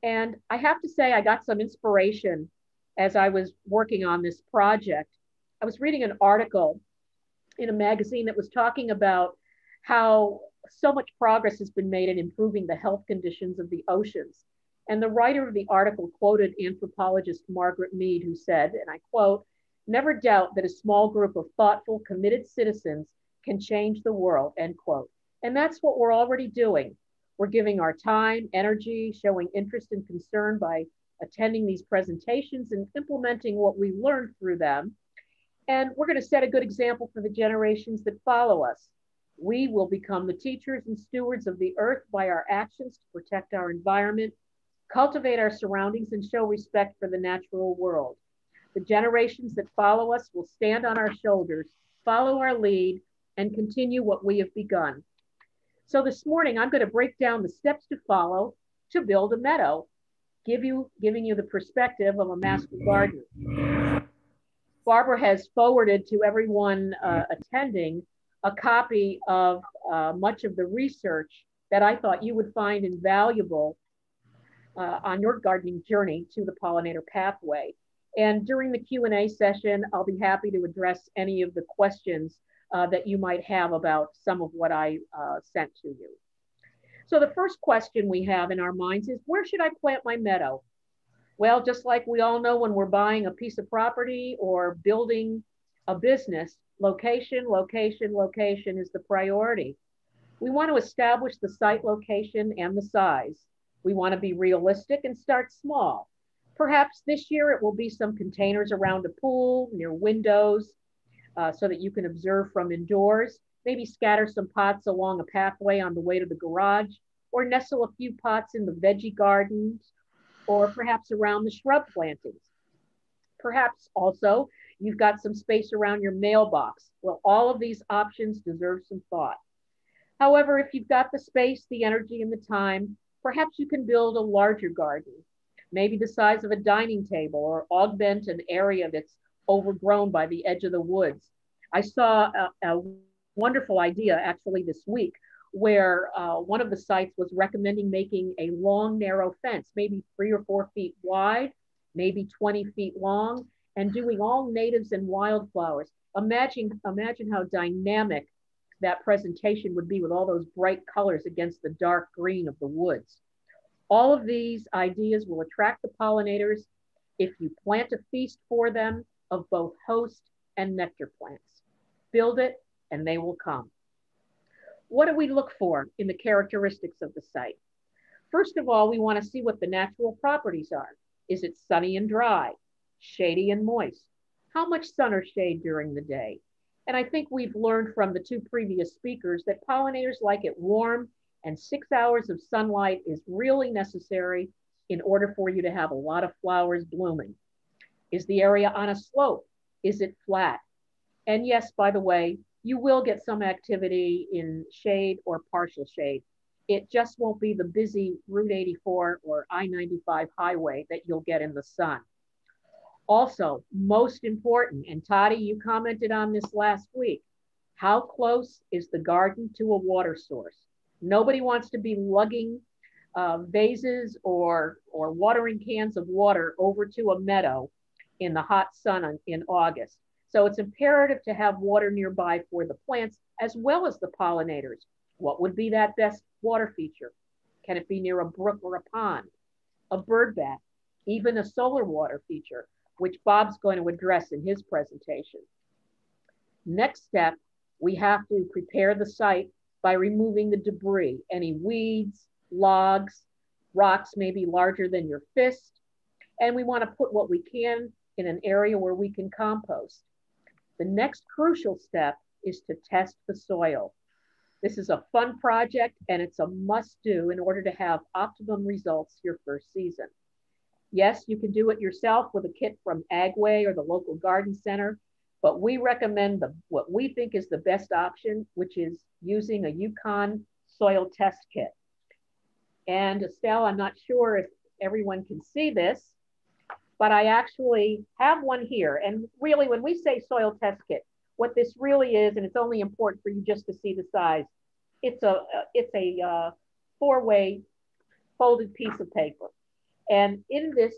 And I have to say, I got some inspiration as I was working on this project. I was reading an article in a magazine that was talking about how so much progress has been made in improving the health conditions of the oceans. And the writer of the article quoted anthropologist Margaret Mead, who said, and I quote, "Never doubt that a small group of thoughtful, committed citizens can change the world," end quote. And that's what we're already doing. We're giving our time, energy, showing interest and concern by attending these presentations and implementing what we learned through them. And we're going to set a good example for the generations that follow us. We will become the teachers and stewards of the earth by our actions to protect our environment, cultivate our surroundings, and show respect for the natural world. The generations that follow us will stand on our shoulders, follow our lead, and continue what we have begun. So this morning, I'm going to break down the steps to follow to build a meadow, giving you the perspective of a master gardener. Barbara has forwarded to everyone attending a copy of much of the research that I thought you would find invaluable on your gardening journey to the pollinator pathway. And during the Q&A session, I'll be happy to address any of the questions that you might have about some of what I sent to you. So the first question we have in our minds is, where should I plant my meadow? Well, just like we all know when we're buying a piece of property or building a business, location, location, location is the priority. We want to establish the site location and the size. We want to be realistic and start small. Perhaps this year it will be some containers around a pool, near windows, so that you can observe from indoors. Maybe scatter some pots along a pathway on the way to the garage, or nestle a few pots in the veggie gardens, or perhaps around the shrub plantings. Perhaps also you've got some space around your mailbox. Well, all of these options deserve some thought. However, if you've got the space, the energy, and the time, perhaps you can build a larger garden, maybe the size of a dining table, or augment an area that's overgrown by the edge of the woods. I saw a wonderful idea actually this week where one of the sites was recommending making a long, narrow fence, maybe 3 or 4 feet wide, maybe 20 feet long, and doing all natives and wildflowers. Imagine how dynamic that presentation would be with all those bright colors against the dark green of the woods. All of these ideas will attract the pollinators if you plant a feast for them of both host and nectar plants. Build it and they will come. What do we look for in the characteristics of the site? First of all, we want to see what the natural properties are. Is it sunny and dry, shady and moist? How much sun or shade during the day? And I think we've learned from the 2 previous speakers that pollinators like it warm, and 6 hours of sunlight is really necessary in order for you to have a lot of flowers blooming. Is the area on a slope? Is it flat? And yes, by the way, you will get some activity in shade or partial shade. It just won't be the busy Route 84 or I-95 highway that you'll get in the sun. Also, most important, and Toddy, you commented on this last week, how close is the garden to a water source? Nobody wants to be lugging vases or watering cans of water over to a meadow in the hot sun in August. So it's imperative to have water nearby for the plants as well as the pollinators. What would be that best water feature? Can it be near a brook or a pond, a bird bath, even a solar water feature, which Bob's going to address in his presentation? Next step, we have to prepare the site by removing the debris, any weeds, logs, rocks maybe larger than your fist, and we want to put what we can in an area where we can compost. The next crucial step is to test the soil. This is a fun project and it's a must-do in order to have optimum results your first season. Yes, you can do it yourself with a kit from Agway or the local garden center, but we recommend what we think is the best option, which is using a Yukon soil test kit. And Estelle, I'm not sure if everyone can see this, but I actually have one here. And really, when we say soil test kit, what this really is, and it's only important for you just to see the size, it's a 4-way folded piece of paper. And in this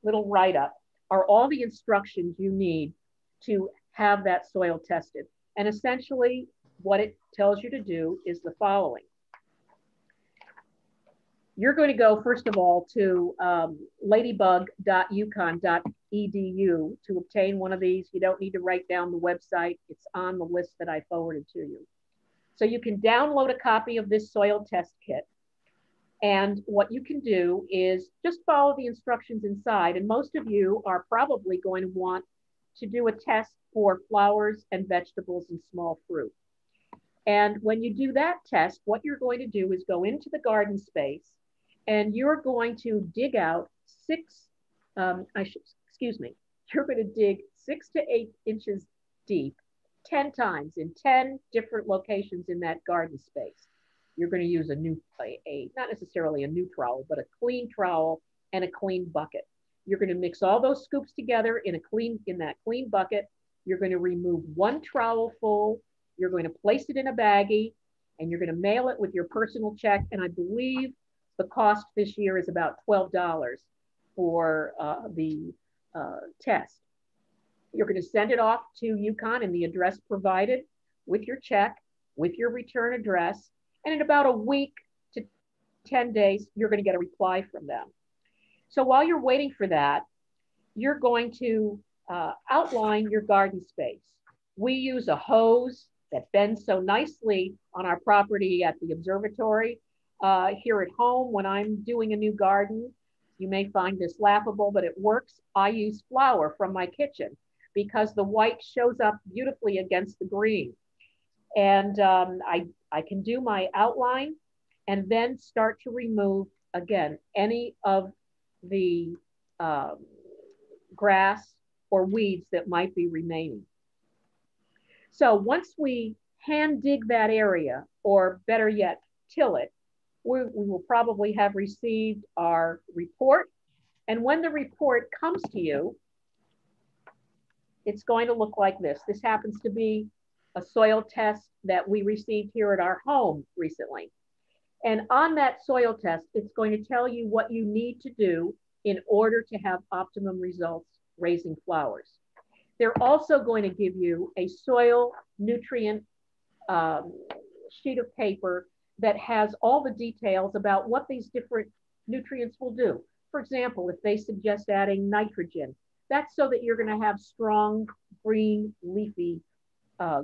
little write-up are all the instructions you need to have that soil tested. And essentially what it tells you to do is the following. You're going to go, first of all, to ladybug.uconn.edu to obtain one of these. You don't need to write down the website. It's on the list that I forwarded to you. So you can download a copy of this soil test kit. And what you can do is just follow the instructions inside. And most of you are probably going to want to do a test for flowers and vegetables and small fruit. And when you do that test, what you're going to do is go into the garden space and you're going to dig out you're going to dig 6 to 8 inches deep 10 times in 10 different locations in that garden space. You're going to use not necessarily a new trowel, but a clean trowel and a clean bucket. You're going to mix all those scoops together in that clean bucket. You're going to remove 1 trowel full. You're going to place it in a baggie and you're going to mail it with your personal check. And I believe the cost this year is about $12 for the test. You're going to send it off to UConn in the address provided with your check, with your return address. And in about a week to 10 days, you're going to get a reply from them. So while you're waiting for that, you're going to outline your garden space. We use a hose that bends so nicely on our property at the observatory. Here at home, when I'm doing a new garden, you may find this laughable, but it works. I use flour from my kitchen because the white shows up beautifully against the green. And I can do my outline and then start to remove, again, any of the grass or weeds that might be remaining. So once we hand dig that area, or better yet, till it, we will probably have received our report. And when the report comes to you, it's going to look like this. This happens to be a soil test that we received here at our home recently. And on that soil test, it's going to tell you what you need to do in order to have optimum results raising flowers. They're also going to give you a soil nutrient sheet of paper that has all the details about what these different nutrients will do. For example, if they suggest adding nitrogen, that's so that you're going to have strong green leafy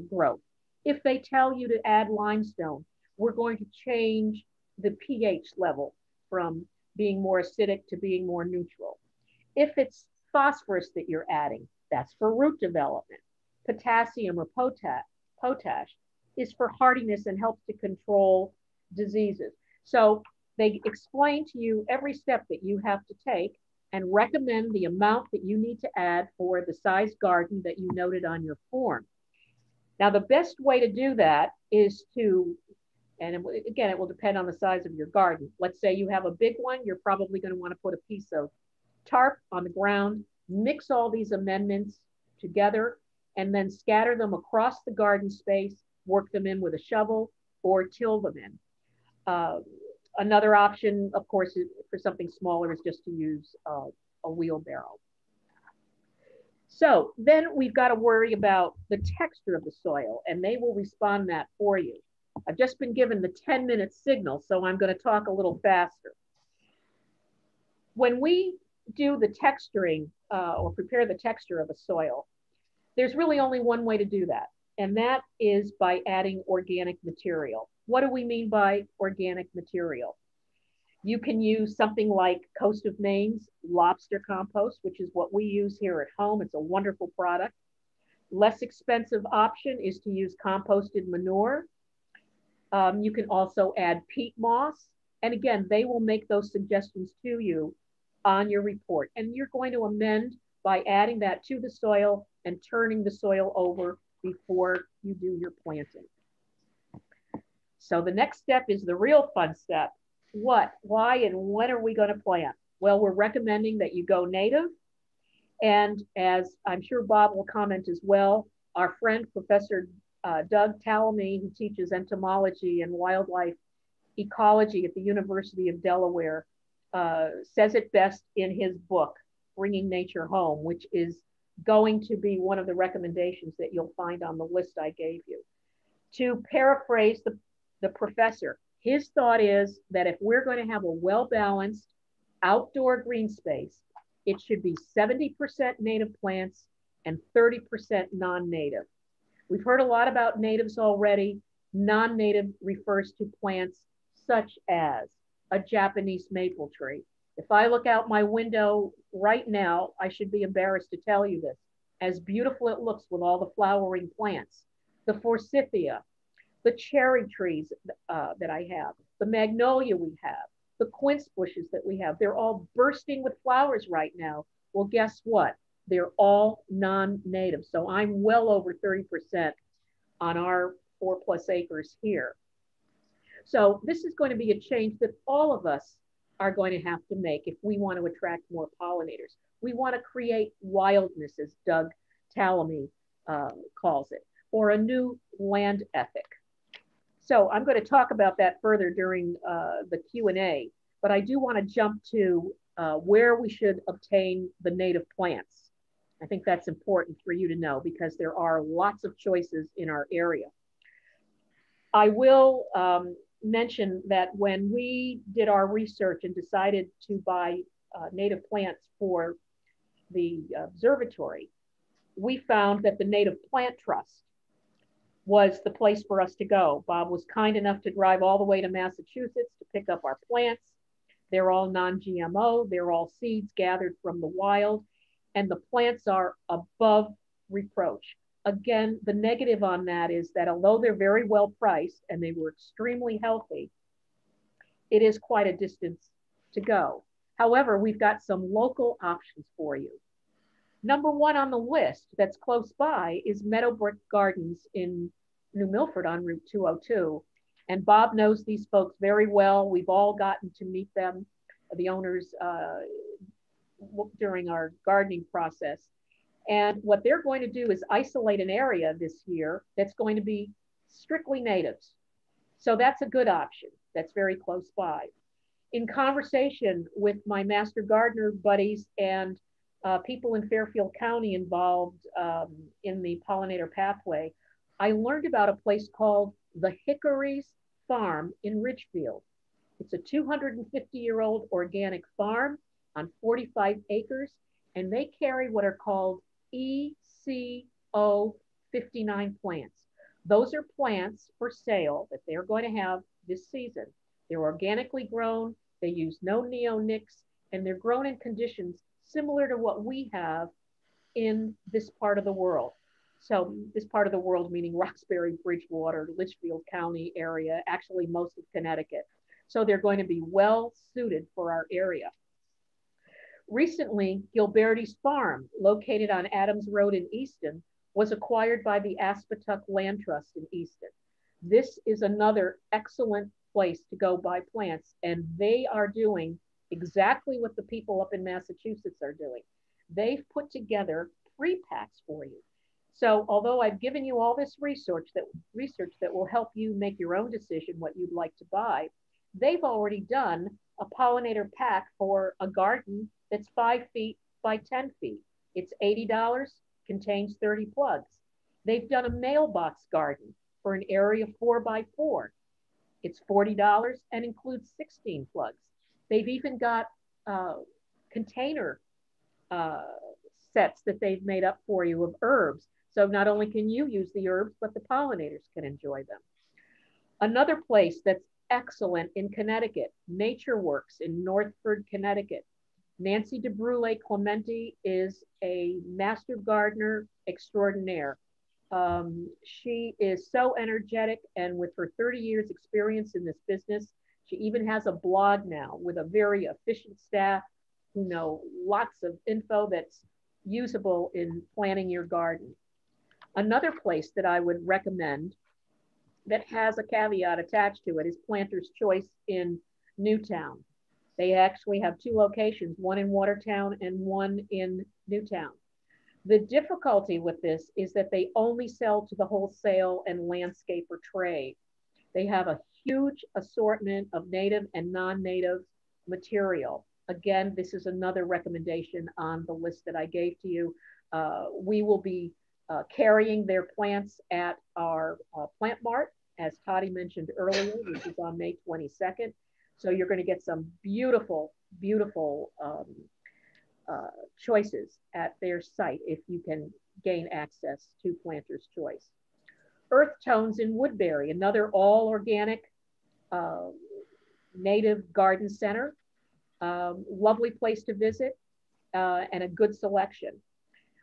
growth. If they tell you to add limestone, we're going to change the pH level from being more acidic to being more neutral. If it's phosphorus that you're adding, that's for root development. Potassium or potash is for hardiness and helps to control diseases. So they explain to you every step that you have to take and recommend the amount that you need to add for the size garden that you noted on your form. Now, the best way to do that is to, and again, it will depend on the size of your garden. Let's say you have a big one, you're probably going to want to put a piece of tarp on the ground, mix all these amendments together, and then scatter them across the garden space, work them in with a shovel or till them in. Another option, of course, for something smaller is just to use a wheelbarrow. So then we've got to worry about the texture of the soil, and they will respond that for you. I've just been given the 10-minute signal, so I'm going to talk a little faster. When we do the texturing or prepare the texture of a soil, there's really only one way to do that, and that is by adding organic material. What do we mean by organic material? You can use something like Coast of Maine's lobster compost, which is what we use here at home. It's a wonderful product. Less expensive option is to use composted manure. You can also add peat moss. And again, they will make those suggestions to you on your report. And you're going to amend by adding that to the soil and turning the soil over before you do your planting. So the next step is the real fun step. What, why, and when are we going to plant? Well, we're recommending that you go native. And as I'm sure Bob will comment as well, our friend, Professor Doug Talamy, who teaches entomology and wildlife ecology at the University of Delaware, says it best in his book, Bringing Nature Home, which is going to be one of the recommendations that you'll find on the list I gave you. To paraphrase the professor, his thought is that if we're going to have a well-balanced outdoor green space, it should be 70% native plants and 30% non-native. We've heard a lot about natives already. Non-native refers to plants such as a Japanese maple tree. If I look out my window right now, I should be embarrassed to tell you this, as beautiful it looks with all the flowering plants, the forsythia, the cherry trees that I have, the magnolia we have, the quince bushes that we have, they're all bursting with flowers right now. Well, guess what? They're all non-native. So I'm well over 30% on our 4+ acres here. So this is going to be a change that all of us are going to have to make if we want to attract more pollinators. We want to create wildness, as Doug Tallamy calls it, or a new land ethic. So I'm going to talk about that further during the Q&A, but I do want to jump to where we should obtain the native plants. I think that's important for you to know because there are lots of choices in our area. I will mention that when we did our research and decided to buy native plants for the observatory, we found that the Native Plant Trust was the place for us to go. Bob was kind enough to drive all the way to Massachusetts to pick up our plants. They're all non-GMO. They're all seeds gathered from the wild, and the plants are above reproach. Again, the negative on that is that although they're very well priced and they were extremely healthy, it is quite a distance to go. However, we've got some local options for you. Number one on the list that's close by is Meadowbrook Gardens in New Milford on Route 202. And Bob knows these folks very well. We've all gotten to meet them, the owners, during our gardening process. And what they're going to do is isolate an area this year that's going to be strictly natives. So that's a good option. That's very close by. In conversation with my master gardener buddies and people in Fairfield County involved in the pollinator pathway, I learned about a place called the Hickories Farm in Ridgefield. It's a 250-year-old organic farm on 45 acres, and they carry what are called ECO 59 plants. Those are plants for sale that they're going to have this season. They're organically grown, they use no neonics, and they're grown in conditions similar to what we have in this part of the world. So this part of the world meaning Roxbury, Bridgewater, Litchfield County area, actually most of Connecticut. So they're going to be well suited for our area. Recently, Gilberti's Farm, located on Adams Road in Easton, was acquired by the Aspetuck Land Trust in Easton. This is another excellent place to go buy plants, and they are doing exactly what the people up in Massachusetts are doing. They've put together pre-packs for you. So although I've given you all this research that will help you make your own decision what you'd like to buy, they've already done a pollinator pack for a garden that's 5 feet by 10 feet. It's $80, contains 30 plugs. They've done a mailbox garden for an area 4 by 4. It's $40 and includes 16 plugs. They've even got container sets that they've made up for you of herbs. So not only can you use the herbs, but the pollinators can enjoy them. Another place that's excellent in Connecticut, Nature Works in Northford, Connecticut. Nancy DeBrule Clementi is a master gardener extraordinaire. She is so energetic, and with her 30 years experience in this business, she even has a blog now with a very efficient staff who know lots of info that's usable in planning your garden. Another place that I would recommend that has a caveat attached to it is Planter's Choice in Newtown. They actually have 2 locations, one in Watertown and one in Newtown. The difficulty with this is that they only sell to the wholesale and landscaper trade. They have a huge assortment of native and non-native material. Again, this is another recommendation on the list that I gave to you. We will be carrying their plants at our plant mart, as Toddy mentioned earlier, which is on May 22nd. So you're going to get some beautiful, beautiful choices at their site if you can gain access to Planter's Choice. Earth Tones in Woodbury, another all organic native garden center. Lovely place to visit and a good selection.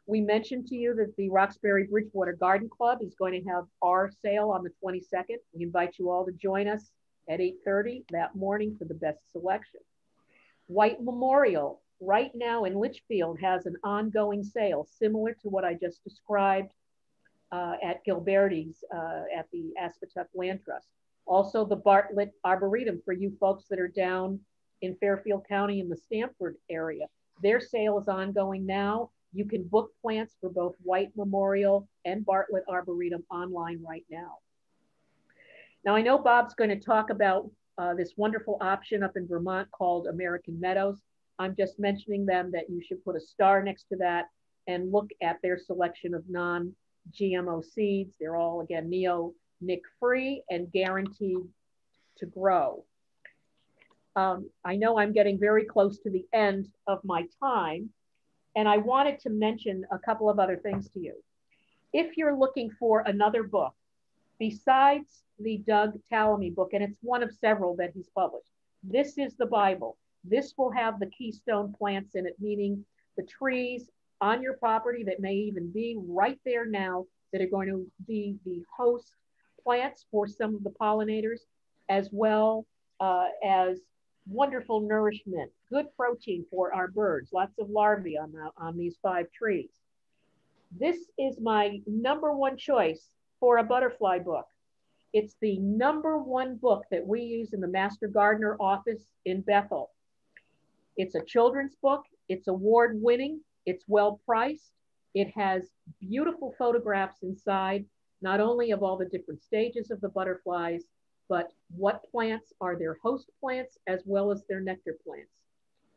We mentioned to you that the Roxbury Bridgewater Garden Club is going to have our sale on the 22nd. We invite you all to join us at 8:30 that morning for the best selection. White Memorial, right now in Litchfield, has an ongoing sale similar to what I just described at Gilberti's at the Aspetuck Land Trust. Also the Bartlett Arboretum for you folks that are down in Fairfield County in the Stamford area. Their sale is ongoing now. You can book plants for both White Memorial and Bartlett Arboretum online right now. Now I know Bob's going to talk about this wonderful option up in Vermont called American Meadows. I'm just mentioning them that you should put a star next to that and look at their selection of non-GMO seeds. They're all, again, neonic free and guaranteed to grow. I know I'm getting very close to the end of my time, and I wanted to mention a couple of other things to you. If you're looking for another book, besides the Doug Tallamy book, and it's one of several that he's published, this is the Bible. This will have the keystone plants in it, meaning the trees on your property that may even be right there now that are going to be the host plants for some of the pollinators, as well as wonderful nourishment, good protein for our birds, lots of larvae on these 5 trees. This is my #1 choice for a butterfly book. It's the #1 book that we use in the Master Gardener office in Bethel. It's a children's book. It's award-winning. It's well-priced. It has beautiful photographs inside, not only of all the different stages of the butterflies, but what plants are their host plants as well as their nectar plants.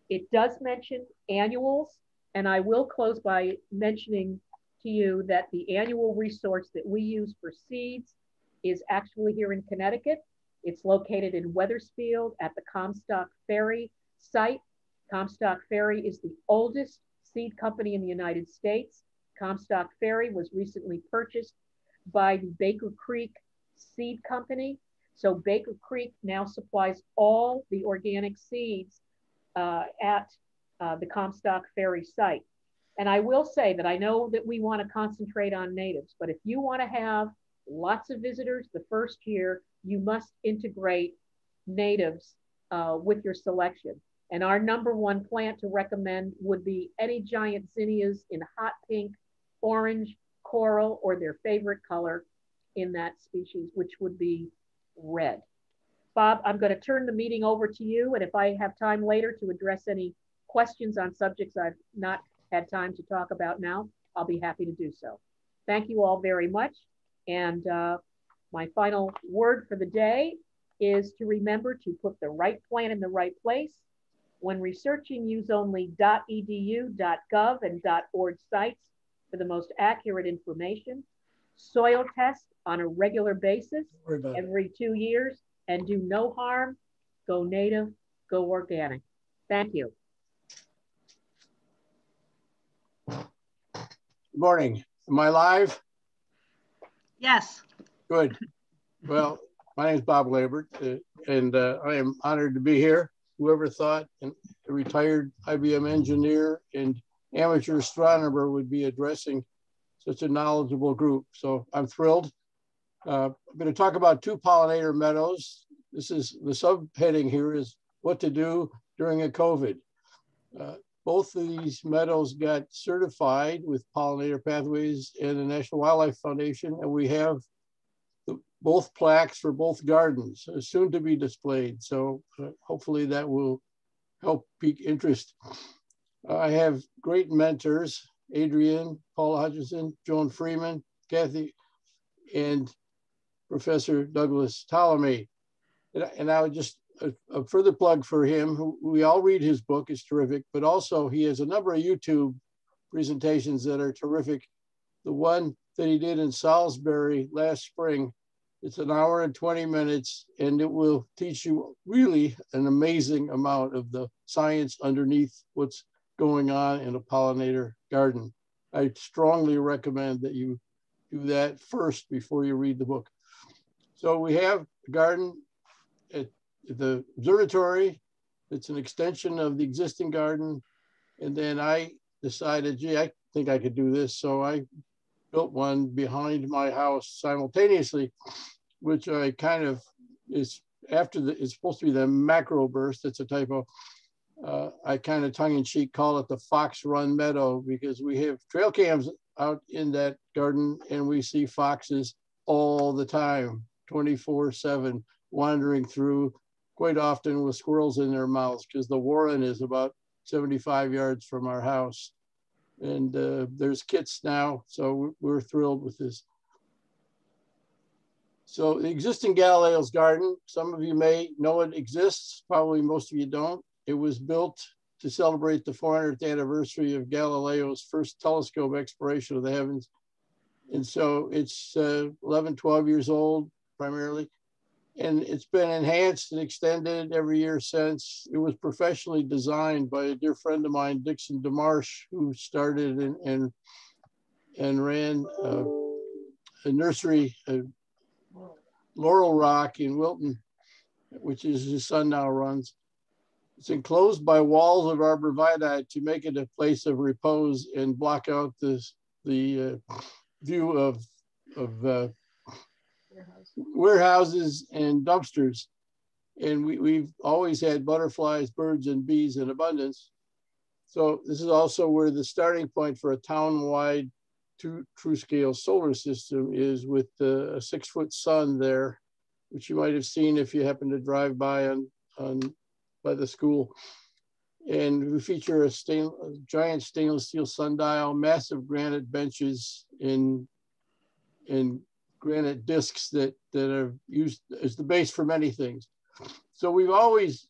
It does mention annuals, and I will close by mentioning to you that the annual resource that we use for seeds is actually here in Connecticut. It's located in Wethersfield at the Comstock Ferry site. Comstock Ferry is the oldest seed company in the United States. Comstock Ferry was recently purchased by the Baker Creek Seed Company. So Baker Creek now supplies all the organic seeds at the Comstock Ferry site. And I will say that I know that we want to concentrate on natives, but if you want to have lots of visitors the first year, you must integrate natives with your selection. And our #1 plant to recommend would be any giant zinnias in hot pink, orange, coral, or their favorite color in that species, which would be red. Bob, I'm going to turn the meeting over to you. And if I have time later to address any questions on subjects I've not had time to talk about now, I'll be happy to do so. Thank you all very much. And my final word for the day is to remember to put the right plant in the right place. When researching, use only .edu, .gov, and .org sites for the most accurate information. Soil test on a regular basis every 2 years, and do no harm. Go native, go organic. Thank you. Good morning. Am I live? Yes. Good. Well, my name is Bob Labert, and I am honored to be here. Whoever thought a retired IBM engineer and amateur astronomer would be addressing such a knowledgeable group. So I'm thrilled. I'm going to talk about 2 pollinator meadows. This is the subheading here is what to do during a COVID. Both of these meadows got certified with Pollinator Pathways and the National Wildlife Foundation, and we have both plaques for both gardens soon to be displayed. So hopefully that will help pique interest. I have great mentors, Adrienne, Paula Hutchinson, Joan Freeman, Kathy, and Professor Douglas Tallamy. And I would just a further plug for him, who we all read his book, is terrific, but also he has a number of YouTube presentations that are terrific. The one that he did in Salisbury last spring, it's an hour and 20 minutes, and it will teach you really an amazing amount of the science underneath what's going on in a pollinator garden. I strongly recommend that you do that first before you read the book. So we have a garden at the observatory. It's an extension of the existing garden. And then I decided, gee, I think I could do this. So I built one behind my house simultaneously, which I kind of is after the, it's supposed to be the macro burst. It's a typo. I kind of tongue-in-cheek call it the Fox Run Meadow, because we have trail cams out in that garden and we see foxes all the time, 24/7, wandering through, quite often with squirrels in their mouths, because the warren is about 75 yards from our house. And there's kits now, so we're thrilled with this. So the existing Galileo's garden, some of you may know it exists, probably most of you don't. It was built to celebrate the 400th anniversary of Galileo's first telescope exploration of the heavens. And so it's 11, 12 years old primarily. And it's been enhanced and extended every year since. It was professionally designed by a dear friend of mine, Dixon DeMarsh, who started and ran a nursery, Laurel Rock in Wilton, which is his son now runs. It's enclosed by walls of arborvitae to make it a place of repose and block out the view of warehouses and dumpsters. And we've always had butterflies, birds, and bees in abundance. So this is also where the starting point for a town-wide true scale solar system is, with a 6-foot sun there, which you might have seen if you happen to drive by by the school. And we feature a giant stainless steel sundial, massive granite benches in granite discs that are used as the base for many things. So we've always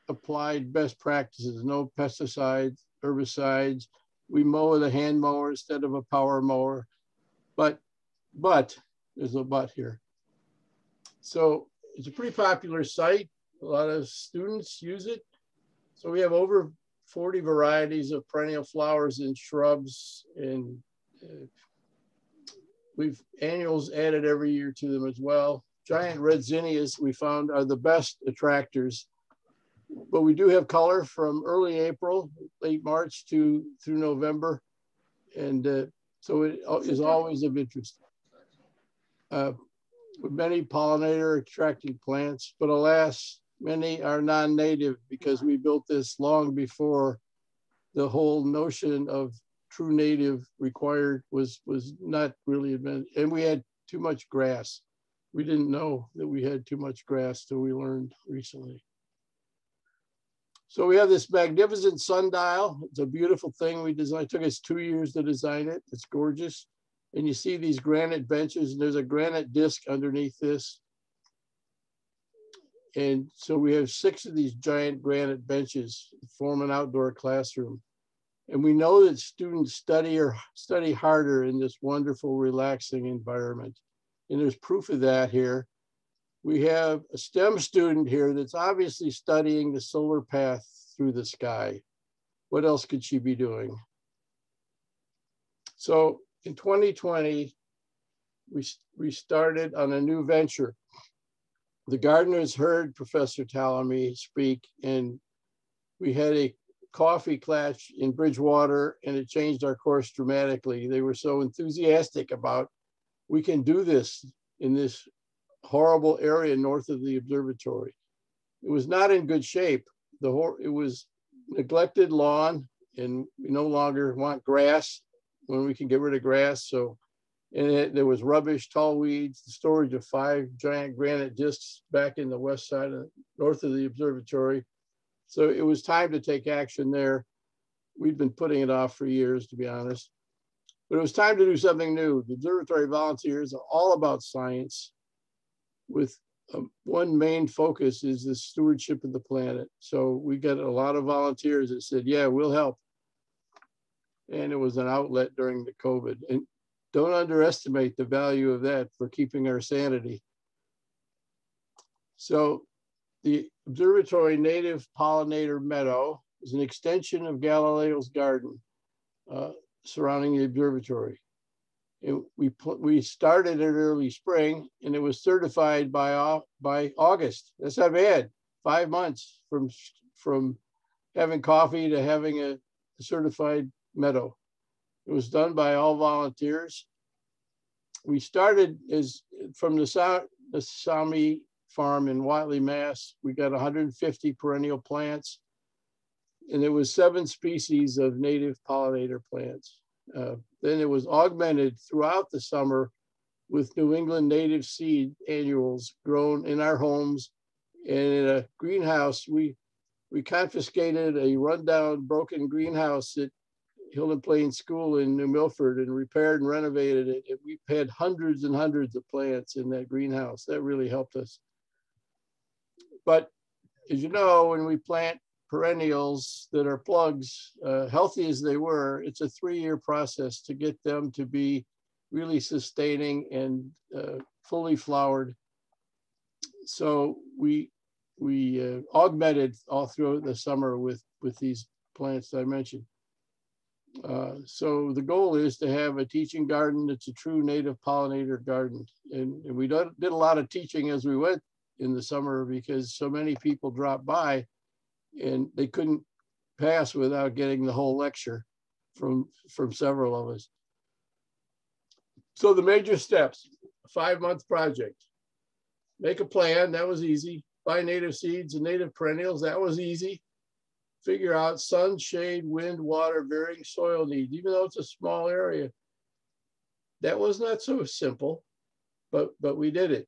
applied best practices, no pesticides, herbicides. We mow with a hand mower instead of a power mower, but there's a but here. So it's a pretty popular site. A lot of students use it. So we have over 40 varieties of perennial flowers and shrubs, and we've annuals added every year to them as well. Giant red zinnias we found are the best attractors, but we do have color from early April, late March through November. And so it is always of interest. With many pollinator attracting plants, but alas, many are non-native, because we built this long before the whole notion of true native required was not really invented. And we had too much grass. We didn't know that we had too much grass till we learned recently. So we have this magnificent sundial. It's a beautiful thing we designed. It took us 2 years to design it. It's gorgeous. And you see these granite benches, and there's a granite disc underneath this. And so we have 6 of these giant granite benches form an outdoor classroom. And we know that students study harder in this wonderful, relaxing environment. And there's proof of that here. We have a STEM student here that's obviously studying the solar path through the sky. What else could she be doing? So in 2020, we started on a new venture. The gardeners heard Professor Talamy speak, and we had a coffee class in Bridgewater, and it changed our course dramatically. They were so enthusiastic about, we can do this in this horrible area north of the observatory. It was not in good shape. It was neglected lawn, and we no longer want grass when we can get rid of grass. So, and there was rubbish, tall weeds, the storage of 5 giant granite discs back in the west side north of the observatory. So it was time to take action there. We'd been putting it off for years, to be honest. But it was time to do something new. The observatory volunteers are all about science, with one main focus is the stewardship of the planet. So we got a lot of volunteers that said, yeah, we'll help. And it was an outlet during the COVID. And don't underestimate the value of that for keeping our sanity. So the observatory native pollinator meadow is an extension of Galileo's garden surrounding the observatory. We started in early spring, and it was certified by August. That's not bad. 5 months from having coffee to having a certified meadow. It was done by all volunteers. We started from the Sami farm in Watley, Mass. We got 150 perennial plants, and there was 7 species of native pollinator plants. Then it was augmented throughout the summer with New England native seed annuals grown in our homes. And in a greenhouse, we confiscated a rundown, broken greenhouse at Hilton Plain School in New Milford and repaired and renovated it. And we had hundreds and hundreds of plants in that greenhouse. That really helped us. But as you know, when we plant perennials that are plugs, healthy as they were, it's a 3-year process to get them to be really sustaining and fully flowered. So we augmented all through the summer with these plants that I mentioned. So the goal is to have a teaching garden that's a true native pollinator garden. And we did a lot of teaching as we went in the summer because so many people dropped by and they couldn't pass without getting the whole lecture from several of us. So the major steps, a 5-month project. Make a plan, that was easy. Buy native seeds and native perennials, that was easy. Figure out sun, shade, wind, water, varying soil needs, even though it's a small area. That was not so simple, but we did it.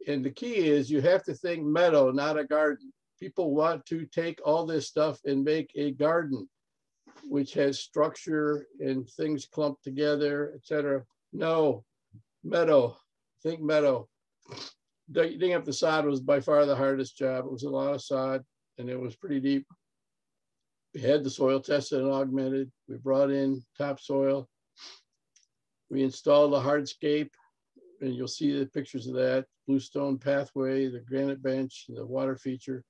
And the key is you have to think meadow, not a garden. People want to take all this stuff and make a garden, which has structure and things clumped together, etc. No, meadow, think meadow. Digging up the sod was by far the hardest job. It was a lot of sod and it was pretty deep. We had the soil tested and augmented. We brought in topsoil. We installed a hardscape, and you'll see the pictures of that, bluestone pathway, the granite bench, and the water feature.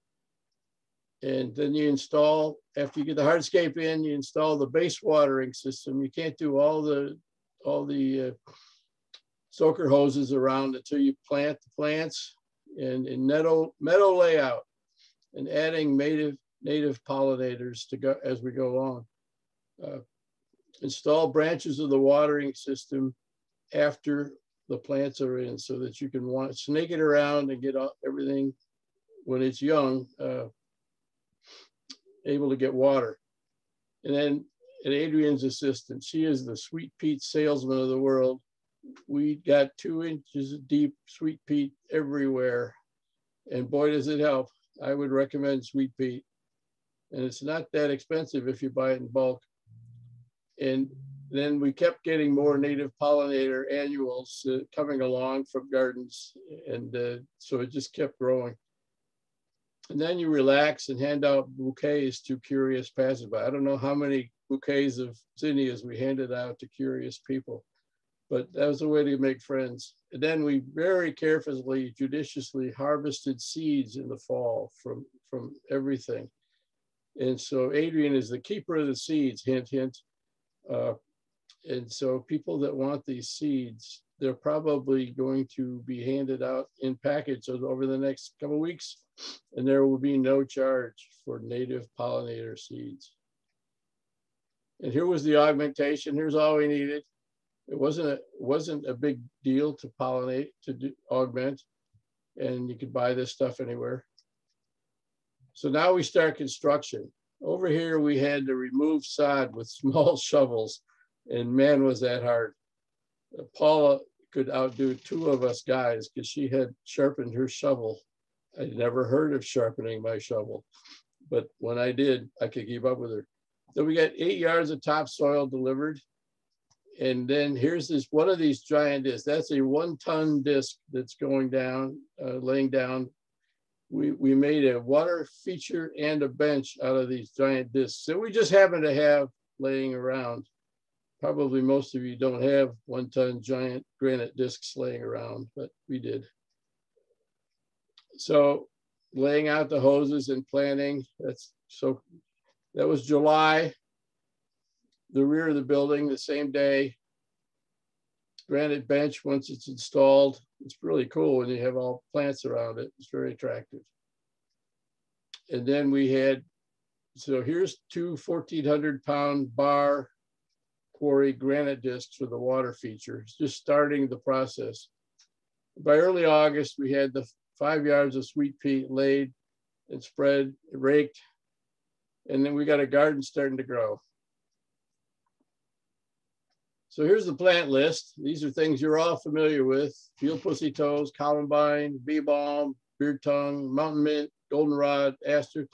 And then you install, after you get the hardscape in, you install the base watering system. You can't do all the soaker hoses around until you plant the plants, and meadow layout, and adding native pollinators to go as we go along. Install branches of the watering system after the plants are in so that you can snake it around and get everything when it's young, able to get water. And then Adrienne's assistant, she is the sweet peat salesman of the world. We got 2 inches deep sweet peat everywhere. And boy, does it help. I would recommend sweet peat. And it's not that expensive if you buy it in bulk. And then we kept getting more native pollinator annuals coming along from gardens. And so it just kept growing. And then you relax and hand out bouquets to curious passersby. I don't know how many bouquets of zinnias we handed out to curious people, but that was a way to make friends. And then we very carefully, judiciously harvested seeds in the fall from everything. And so Adrienne is the keeper of the seeds, hint, hint. And so people that want these seeds, they're probably going to be handed out in packages over the next couple of weeks, and there will be no charge for native pollinator seeds. And here was the augmentation. Here's all we needed. It wasn't a big deal to pollinate, augment, and you could buy this stuff anywhere. So now we start construction. Over here, we had to remove sod with small shovels, and man, was that hard. Paula could outdo 2 of us guys because she had sharpened her shovel. I'd never heard of sharpening my shovel, but when I did, I could keep up with her. So we got 8 yards of topsoil delivered, And then here's this one of these giant discs. That's a 1-ton disc that's going down, laying down. We made a water feature and a bench out of these giant discs that we just happen to have laying around. Probably most of you don't have 1-ton giant granite discs laying around, but we did. So laying out the hoses and planting, that was July. The rear of the building, the same day. Granite bench, once it's installed, it's really cool when you have all plants around it. It's very attractive. And then we had, so here's two 1,400-pound bar quarry granite discs for the water feature, just starting the process. By early August, we had the 5 yards of sweet pea laid and spread, raked, and then we got a garden starting to grow. So here's the plant list. These are things you're all familiar with: field pussy toes, columbine, bee balm, beard tongue, mountain mint, goldenrod, aster.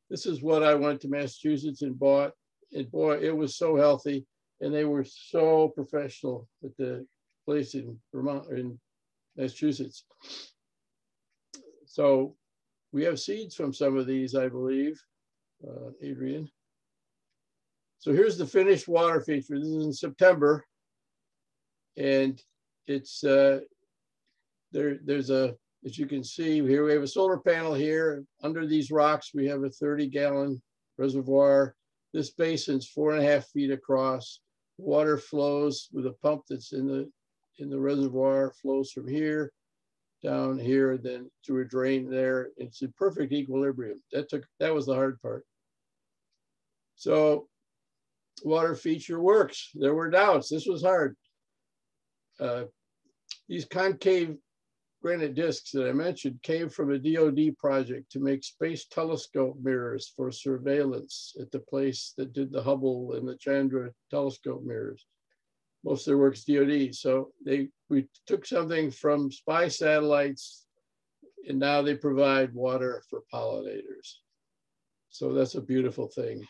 This is what I went to Massachusetts and bought. And boy, it was so healthy. And they were so professional at the place in Vermont, in Massachusetts. So we have seeds from some of these, I believe, Adrienne. So here's the finished water feature. This is in September. And it's, there's a, as you can see here, we have a solar panel here. Under these rocks, we have a 30-gallon reservoir. This basin's 4.5 feet across. Water flows with a pump that's in the reservoir, flows from here down here, then through a drain there. It's in perfect equilibrium. That was the hard part. So water feature works. There were doubts. This was hard. These concave granite discs that I mentioned came from a DoD project to make space telescope mirrors for surveillance at the place that did the Hubble and the Chandra telescope mirrors. Most of their work's DoD. So we took something from spy satellites, and now they provide water for pollinators. So that's a beautiful thing.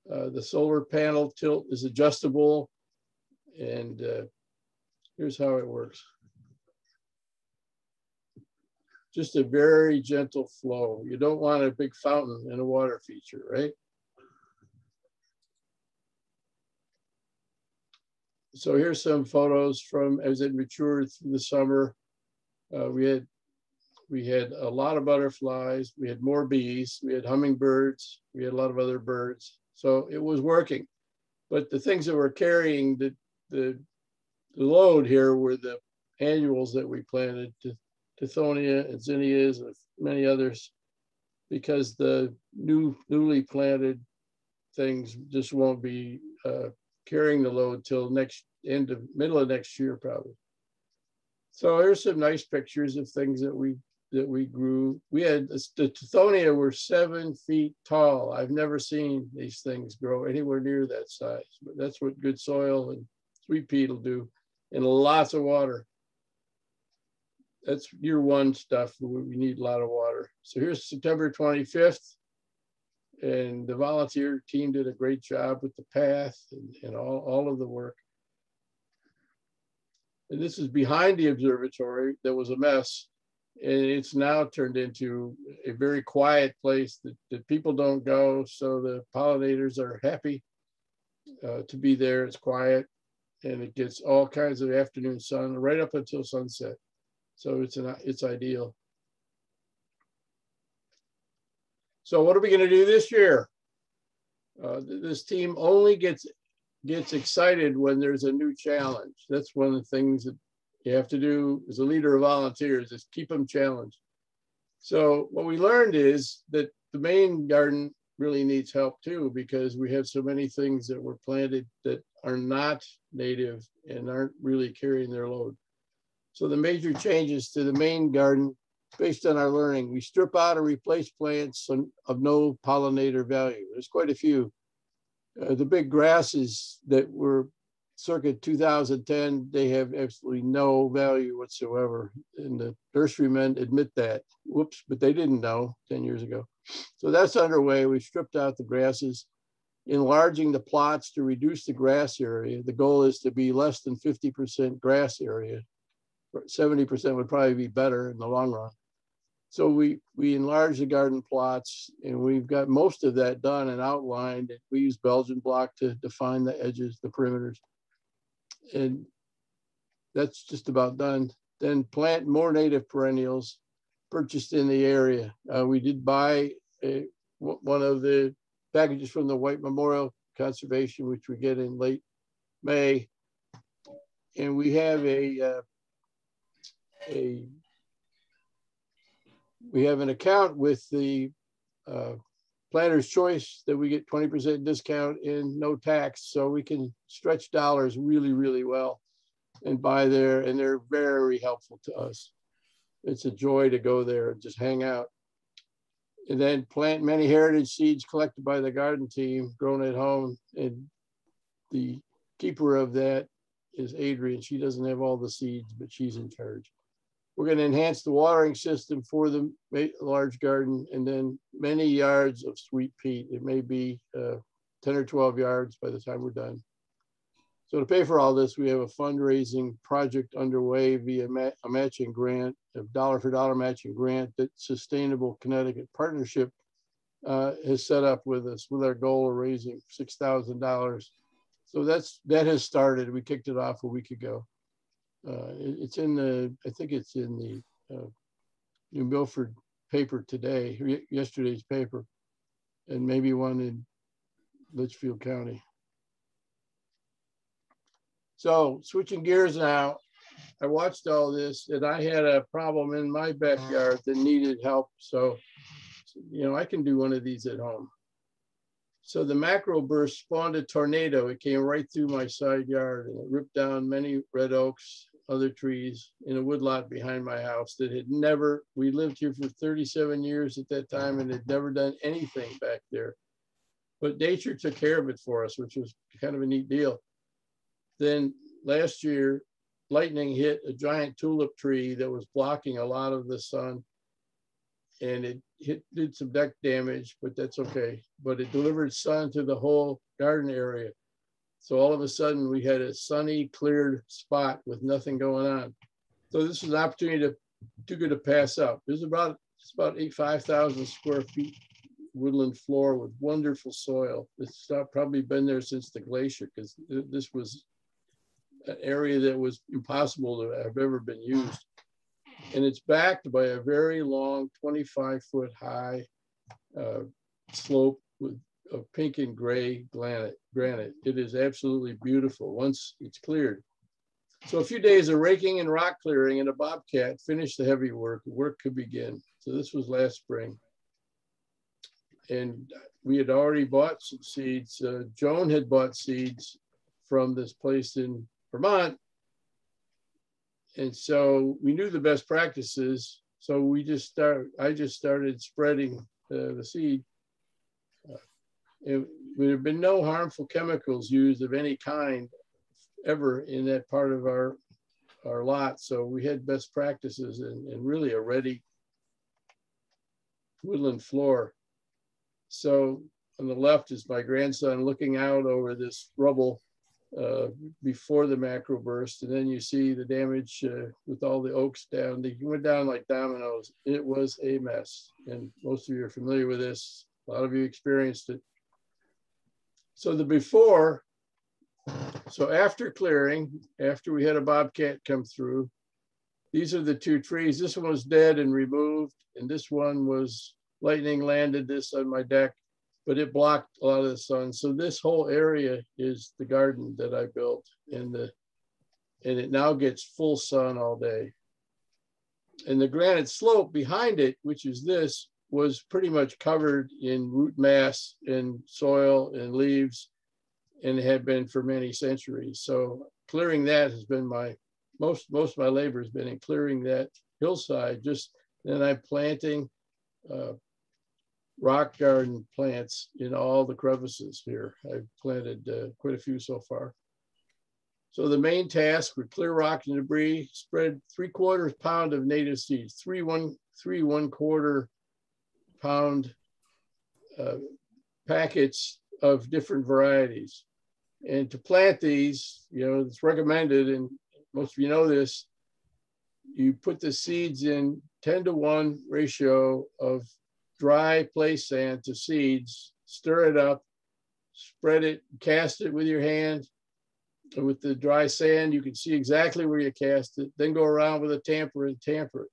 The solar panel tilt is adjustable, and here's how it works. Just a very gentle flow. You don't want a big fountain in a water feature, right? So here's some photos from as it matured through the summer. We had a lot of butterflies. We had more bees. We had hummingbirds. We had a lot of other birds. So it was working. But the things that were carrying the load here were the annuals that we planted, Tithonia and zinnias and many others, because the newly planted things just won't be carrying the load till middle of next year probably. So here's some nice pictures of things that we grew. We had the Tithonia were 7 feet tall. I've never seen these things grow anywhere near that size, but that's what good soil and sweet pea will do, and lots of water. That's year one stuff. We need a lot of water. So here's September 25th. And the volunteer team did a great job with the path and all of the work. And this is behind the observatory. That was a mess. And it's now turned into a very quiet place that people don't go. So the pollinators are happy to be there. It's quiet, and it gets all kinds of afternoon sun right up until sunset. So it's ideal. So what are we going to do this year? This team only gets excited when there's a new challenge. That's one of the things that you have to do as a leader of volunteers, is keep them challenged. So what we learned is that the main garden really needs help too, because we have so many things that were planted that are not native and aren't really carrying their load. So the major changes to the main garden, based on our learning, we strip out or replace plants of no pollinator value. There's quite a few. The big grasses that were circa 2010, they have absolutely no value whatsoever. And the nurserymen admit that. Whoops, but they didn't know 10 years ago. So that's underway. We stripped out the grasses. enlarging the plots to reduce the grass area. The goal is to be less than 50% grass area. 70% would probably be better in the long run. So we enlarged the garden plots, and we've got most of that done and outlined. We use Belgian block to define the edges, the perimeters. And that's just about done. Then plant more native perennials purchased in the area. We did buy one of the packages from the White Memorial Conservation, which we get in late May. And we have we have an account with the Planter's Choice that we get 20% discount and no tax. So we can stretch dollars really, really well and buy there. And they're very helpful to us. It's a joy to go there and just hang out. And then plant many heritage seeds collected by the garden team, grown at home. And the keeper of that is Adrienne. She doesn't have all the seeds, but she's in charge. We're going to enhance the watering system for the large garden, and then many yards of sweet peat. It may be 10 or 12 yards by the time we're done. So to pay for all this, we have a fundraising project underway via a matching grant, a dollar-for-dollar matching grant that Sustainable Connecticut Partnership has set up with us, with our goal of raising $6,000. So that has started. We kicked it off a week ago. It's in the, I think it's in the New Milford paper today, yesterday's paper, and maybe one in Litchfield County. So switching gears now, I watched all this and I had a problem in my backyard that needed help. So, I can do one of these at home. So the macro burst spawned a tornado. It came right through my side yard and it ripped down many red oaks, other trees in a woodlot behind my house that had never, we lived here for 37 years at that time and had never done anything back there. But nature took care of it for us, which was kind of a neat deal. Then last year, lightning hit a giant tulip tree that was blocking a lot of the sun. And it did some deck damage, but that's okay. But it delivered sun to the whole garden area. So all of a sudden we had a sunny, cleared spot with nothing going on. So this is an opportunity too good to pass up. It's about 5,000 square feet woodland floor with wonderful soil. It's probably been there since the glacier, because this was an area that was impossible to have ever been used. And it's backed by a very long 25-foot high slope of pink and gray granite. It is absolutely beautiful once it's cleared. So a few days of raking and rock clearing and a bobcat finished the heavy work. Work could begin. So this was last spring. And we had already bought some seeds. Joan had bought seeds from this place in Vermont. And so we knew the best practices. So I just started spreading the seed. There have been no harmful chemicals used of any kind ever in that part of our lot. So we had best practices and really a ready woodland floor. So on the left is my grandson looking out over this rubble before the macro burst, and then you see the damage with all the oaks down. They went down like dominoes. It was a mess, and most of you are familiar with this. A lot of you experienced it. So the before, so after clearing, after we had a bobcat come through, these are the two trees. This one was dead and removed, and this one was lightning landed this on my deck, but it blocked a lot of the sun. So this whole area is the garden that I built, and it now gets full sun all day. And the granite slope behind it, which is this, was pretty much covered in root mass and soil and leaves, and had been for many centuries. So clearing that has been most of my labor has been in clearing that hillside. Then I'm planting rock garden plants in all the crevices here. I've planted quite a few so far. So the main task with clear rock and debris, spread 3/4 pound of native seeds, three 1/4 pound packets of different varieties. And to plant these, it's recommended, and most of you know this, you put the seeds in 10-to-1 ratio of dry place sand to seeds, stir it up, spread it, cast it with your hand. And with the dry sand, you can see exactly where you cast it, then go around with a tamper and tamper it.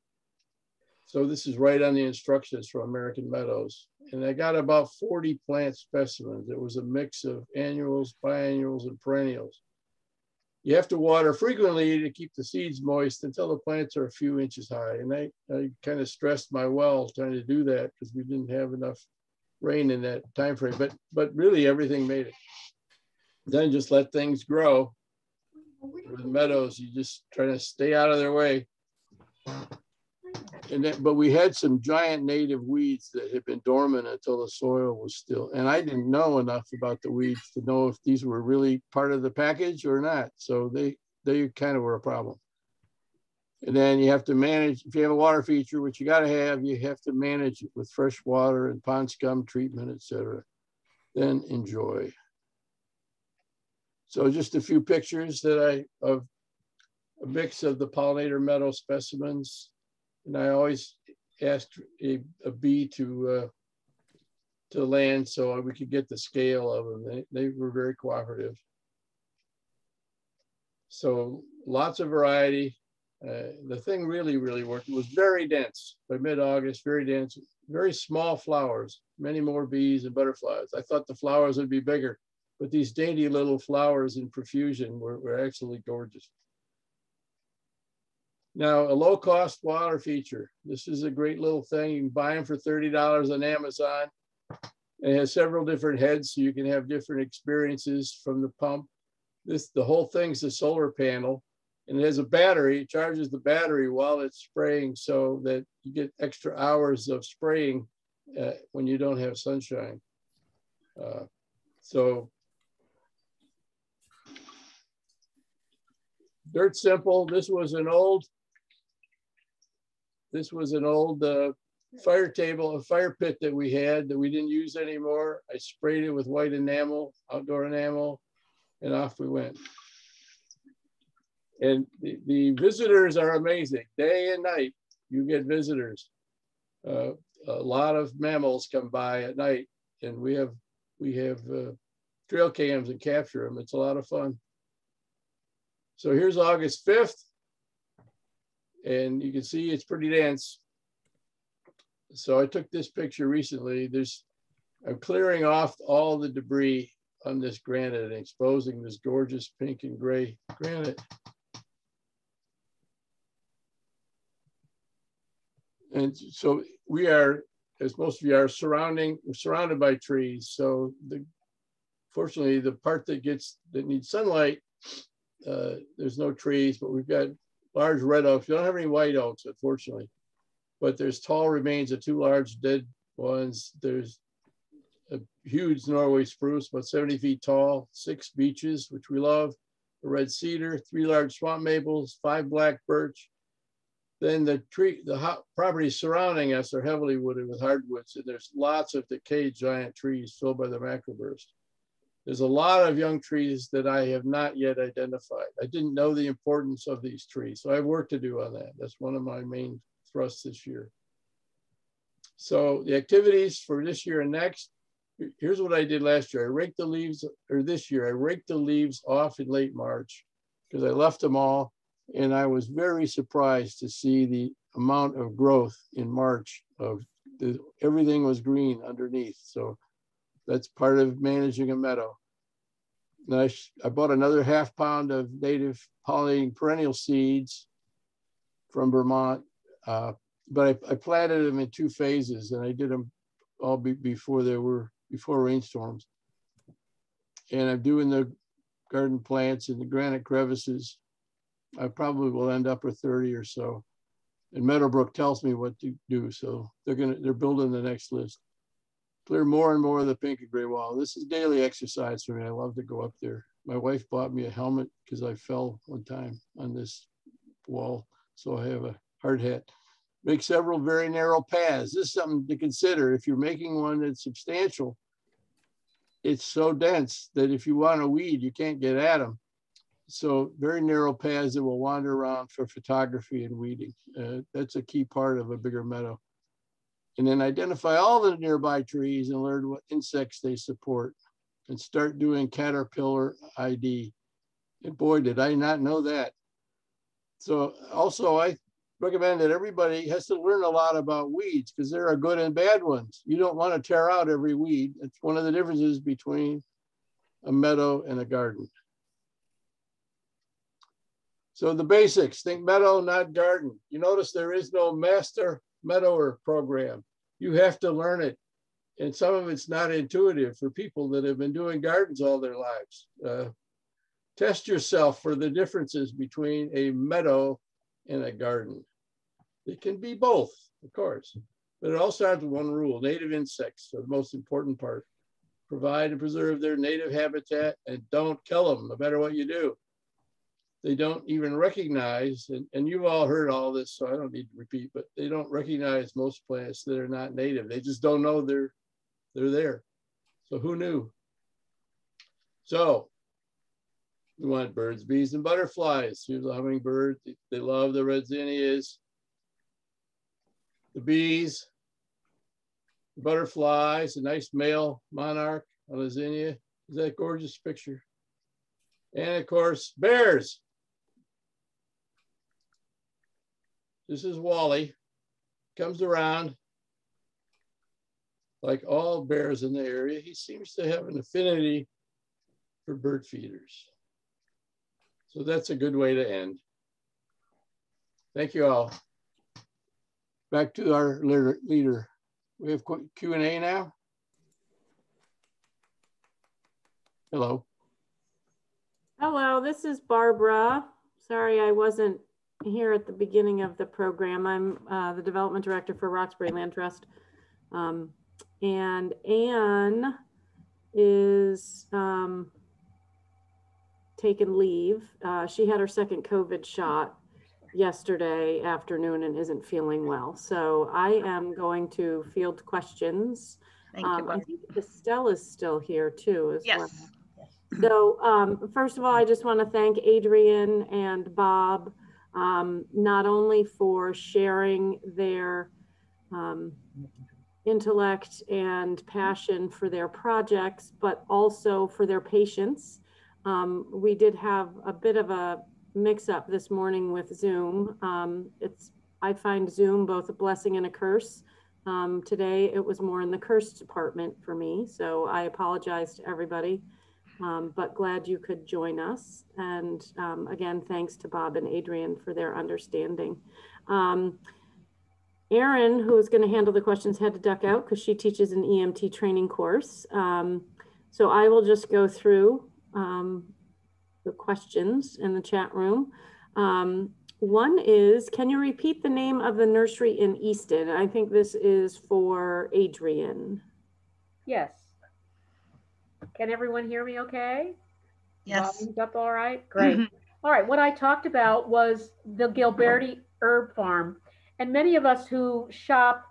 So this is right on the instructions from American Meadows. And I got about 40 plant specimens. It was a mix of annuals, biennials, and perennials. You have to water frequently to keep the seeds moist until the plants are a few inches high. And I kind of stressed my well trying to do that because we didn't have enough rain in that time frame. But really everything made it. Then just let things grow. With meadows, you just try to stay out of their way. But we had some giant native weeds that had been dormant until the soil was still. And I didn't know enough about the weeds to know if these were really part of the package or not. So they kind of were a problem. And then you have to manage, if you have a water feature, which you got to have, you have to manage it with fresh water and pond scum treatment, etc. Then enjoy. So just a few pictures of a mix of the pollinator meadow specimens. And I always asked a bee to land so we could get the scale of them. They were very cooperative. So lots of variety. The thing really, really worked. It was very dense by mid-August, very dense, very small flowers, many more bees and butterflies. I thought the flowers would be bigger, but these dainty little flowers in profusion were actually gorgeous. Now, a low-cost water feature. This is a great little thing. You can buy them for $30 on Amazon. It has several different heads, so you can have different experiences from the pump. The whole thing's a solar panel, and it has a battery. It charges the battery while it's spraying so that you get extra hours of spraying when you don't have sunshine. So dirt simple. This was an old fire table, a fire pit that we had that we didn't use anymore. I sprayed it with white enamel, outdoor enamel, and off we went. And the visitors are amazing. Day and night, you get visitors. A lot of mammals come by at night, and we have trail cams and capture them. It's a lot of fun. So here's August 5th. And you can see it's pretty dense. So I took this picture recently. I'm clearing off all the debris on this granite and exposing this gorgeous pink and gray granite. And so we are, as most of you are, we're surrounded by trees. So fortunately, the part that needs sunlight, there's no trees, but we've got large red oaks. We don't have any white oaks, unfortunately, but there's tall remains of 2 large dead ones. There's a huge Norway spruce, about 70 feet tall, 6 beeches, which we love, a red cedar, 3 large swamp maples, 5 black birch. Then the properties surrounding us are heavily wooded with hardwoods, and there's lots of decayed giant trees filled by the macroburst. There's a lot of young trees that I have not yet identified. I didn't know the importance of these trees, so I have work to do on that. That's one of my main thrusts this year. So the activities for this year and next, here's what I did last year. I raked the leaves off in late March because I left them all, and I was very surprised to see the amount of growth in March. Everything was green underneath. So that's part of managing a meadow. And I bought another ½ pound of native pollinating perennial seeds from Vermont, but I planted them in 2 phases, and I did them all before rainstorms. And I'm doing the garden plants in the granite crevices. I probably will end up with 30 or so. And Meadowbrook tells me what to do, so they're building the next list. Clear more and more of the pink and gray wall. This is daily exercise for me. I love to go up there. My wife bought me a helmet because I fell one time on this wall, so I have a hard hat. Make several very narrow paths. This is something to consider if you're making one that's substantial. it's so dense that if you want to weed, you can't get at them. So very narrow paths that will wander around for photography and weeding. That's a key part of a bigger meadow. And then identify all the nearby trees and learn what insects they support and start doing caterpillar ID. And boy, did I not know that. So also I recommend that everybody has to learn a lot about weeds because there are good and bad ones. You don't want to tear out every weed. It's one of the differences between a meadow and a garden. So the basics, think meadow, not garden. You notice there is no master meadower program. You have to learn it. And some of it's not intuitive for people that have been doing gardens all their lives. Test yourself for the differences between a meadow and a garden. It can be both, of course, but it all starts with one rule: native insects are the most important part. Provide and preserve their native habitat and don't kill them, no matter what you do. They don't even recognize, and you've all heard all this, so I don't need to repeat, but they don't recognize most plants that are not native. They just don't know they're there. So who knew? So we want birds, bees, and butterflies. Here's a hummingbird. They love the red zinnias. The bees, the butterflies, a nice male monarch on a zinnia. Is that a gorgeous picture? And of course, bears. This is Wally. Comes around like all bears in the area. He seems to have an affinity for bird feeders. So that's a good way to end. Thank you all. Back to our leader. We have Q&A now. Hello. Hello, this is Barbara. Sorry, I wasn't here at the beginning of the program. I'm the development director for Roxbury Land Trust. And Anne is taken leave. She had her second COVID shot yesterday afternoon and isn't feeling well. So I am going to field questions. Thank you, I think Estelle is still here too as well. Yes. So first of all, I just want to thank Adrienne and Bob, not only for sharing their intellect and passion for their projects, but also for their patience. We did have a bit of a mix-up this morning with Zoom. I find Zoom both a blessing and a curse. Today, it was more in the curse department for me, so I apologize to everybody. But glad you could join us. And again, thanks to Bob and Adrienne for their understanding. Erin, who is going to handle the questions, had to duck out because she teaches an EMT training course. So I will just go through the questions in the chat room. One is, can you repeat the name of the nursery in Easton? I think this is for Adrienne. Yes. Can everyone hear me okay? Yes. Volume's up all right? Great. All right, what I talked about was the Gilberti Herb Farm. And many of us who shop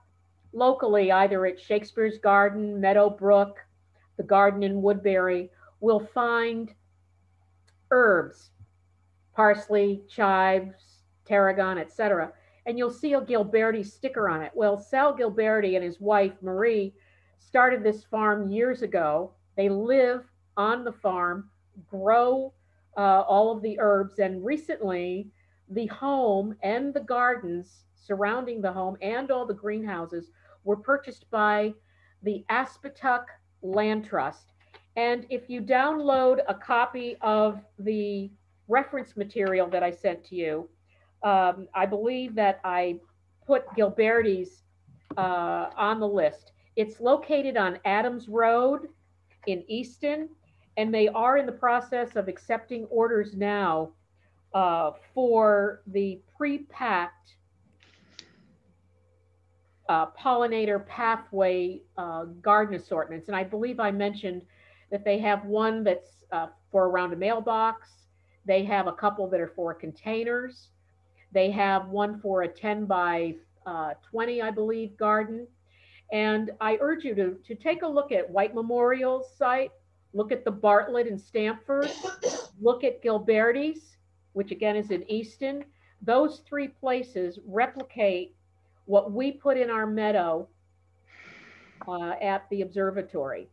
locally, either at Shakespeare's Garden, Meadowbrook, the garden in Woodbury, will find herbs, parsley, chives, tarragon, etc. And you'll see a Gilberti sticker on it. Well, Sal Gilberti and his wife, Marie, started this farm years ago. They live on the farm, grow all of the herbs, and recently the home and the gardens surrounding the home and all the greenhouses were purchased by the Aspetuck Land Trust. And if you download a copy of the reference material that I sent to you, I believe that I put Gilberti's on the list. It's located on Adams Road in Easton, and they are in the process of accepting orders now for the pre-packed pollinator pathway garden assortments. And I believe I mentioned that they have one that's for around a mailbox. They have a couple that are for containers. They have one for a 10 by 20, I believe, garden. And I urge you to take a look at White Memorial's site look at the Bartlett in Stamford, look at Gilberti's, which again is in Easton. Those three places replicate what we put in our meadow at the observatory.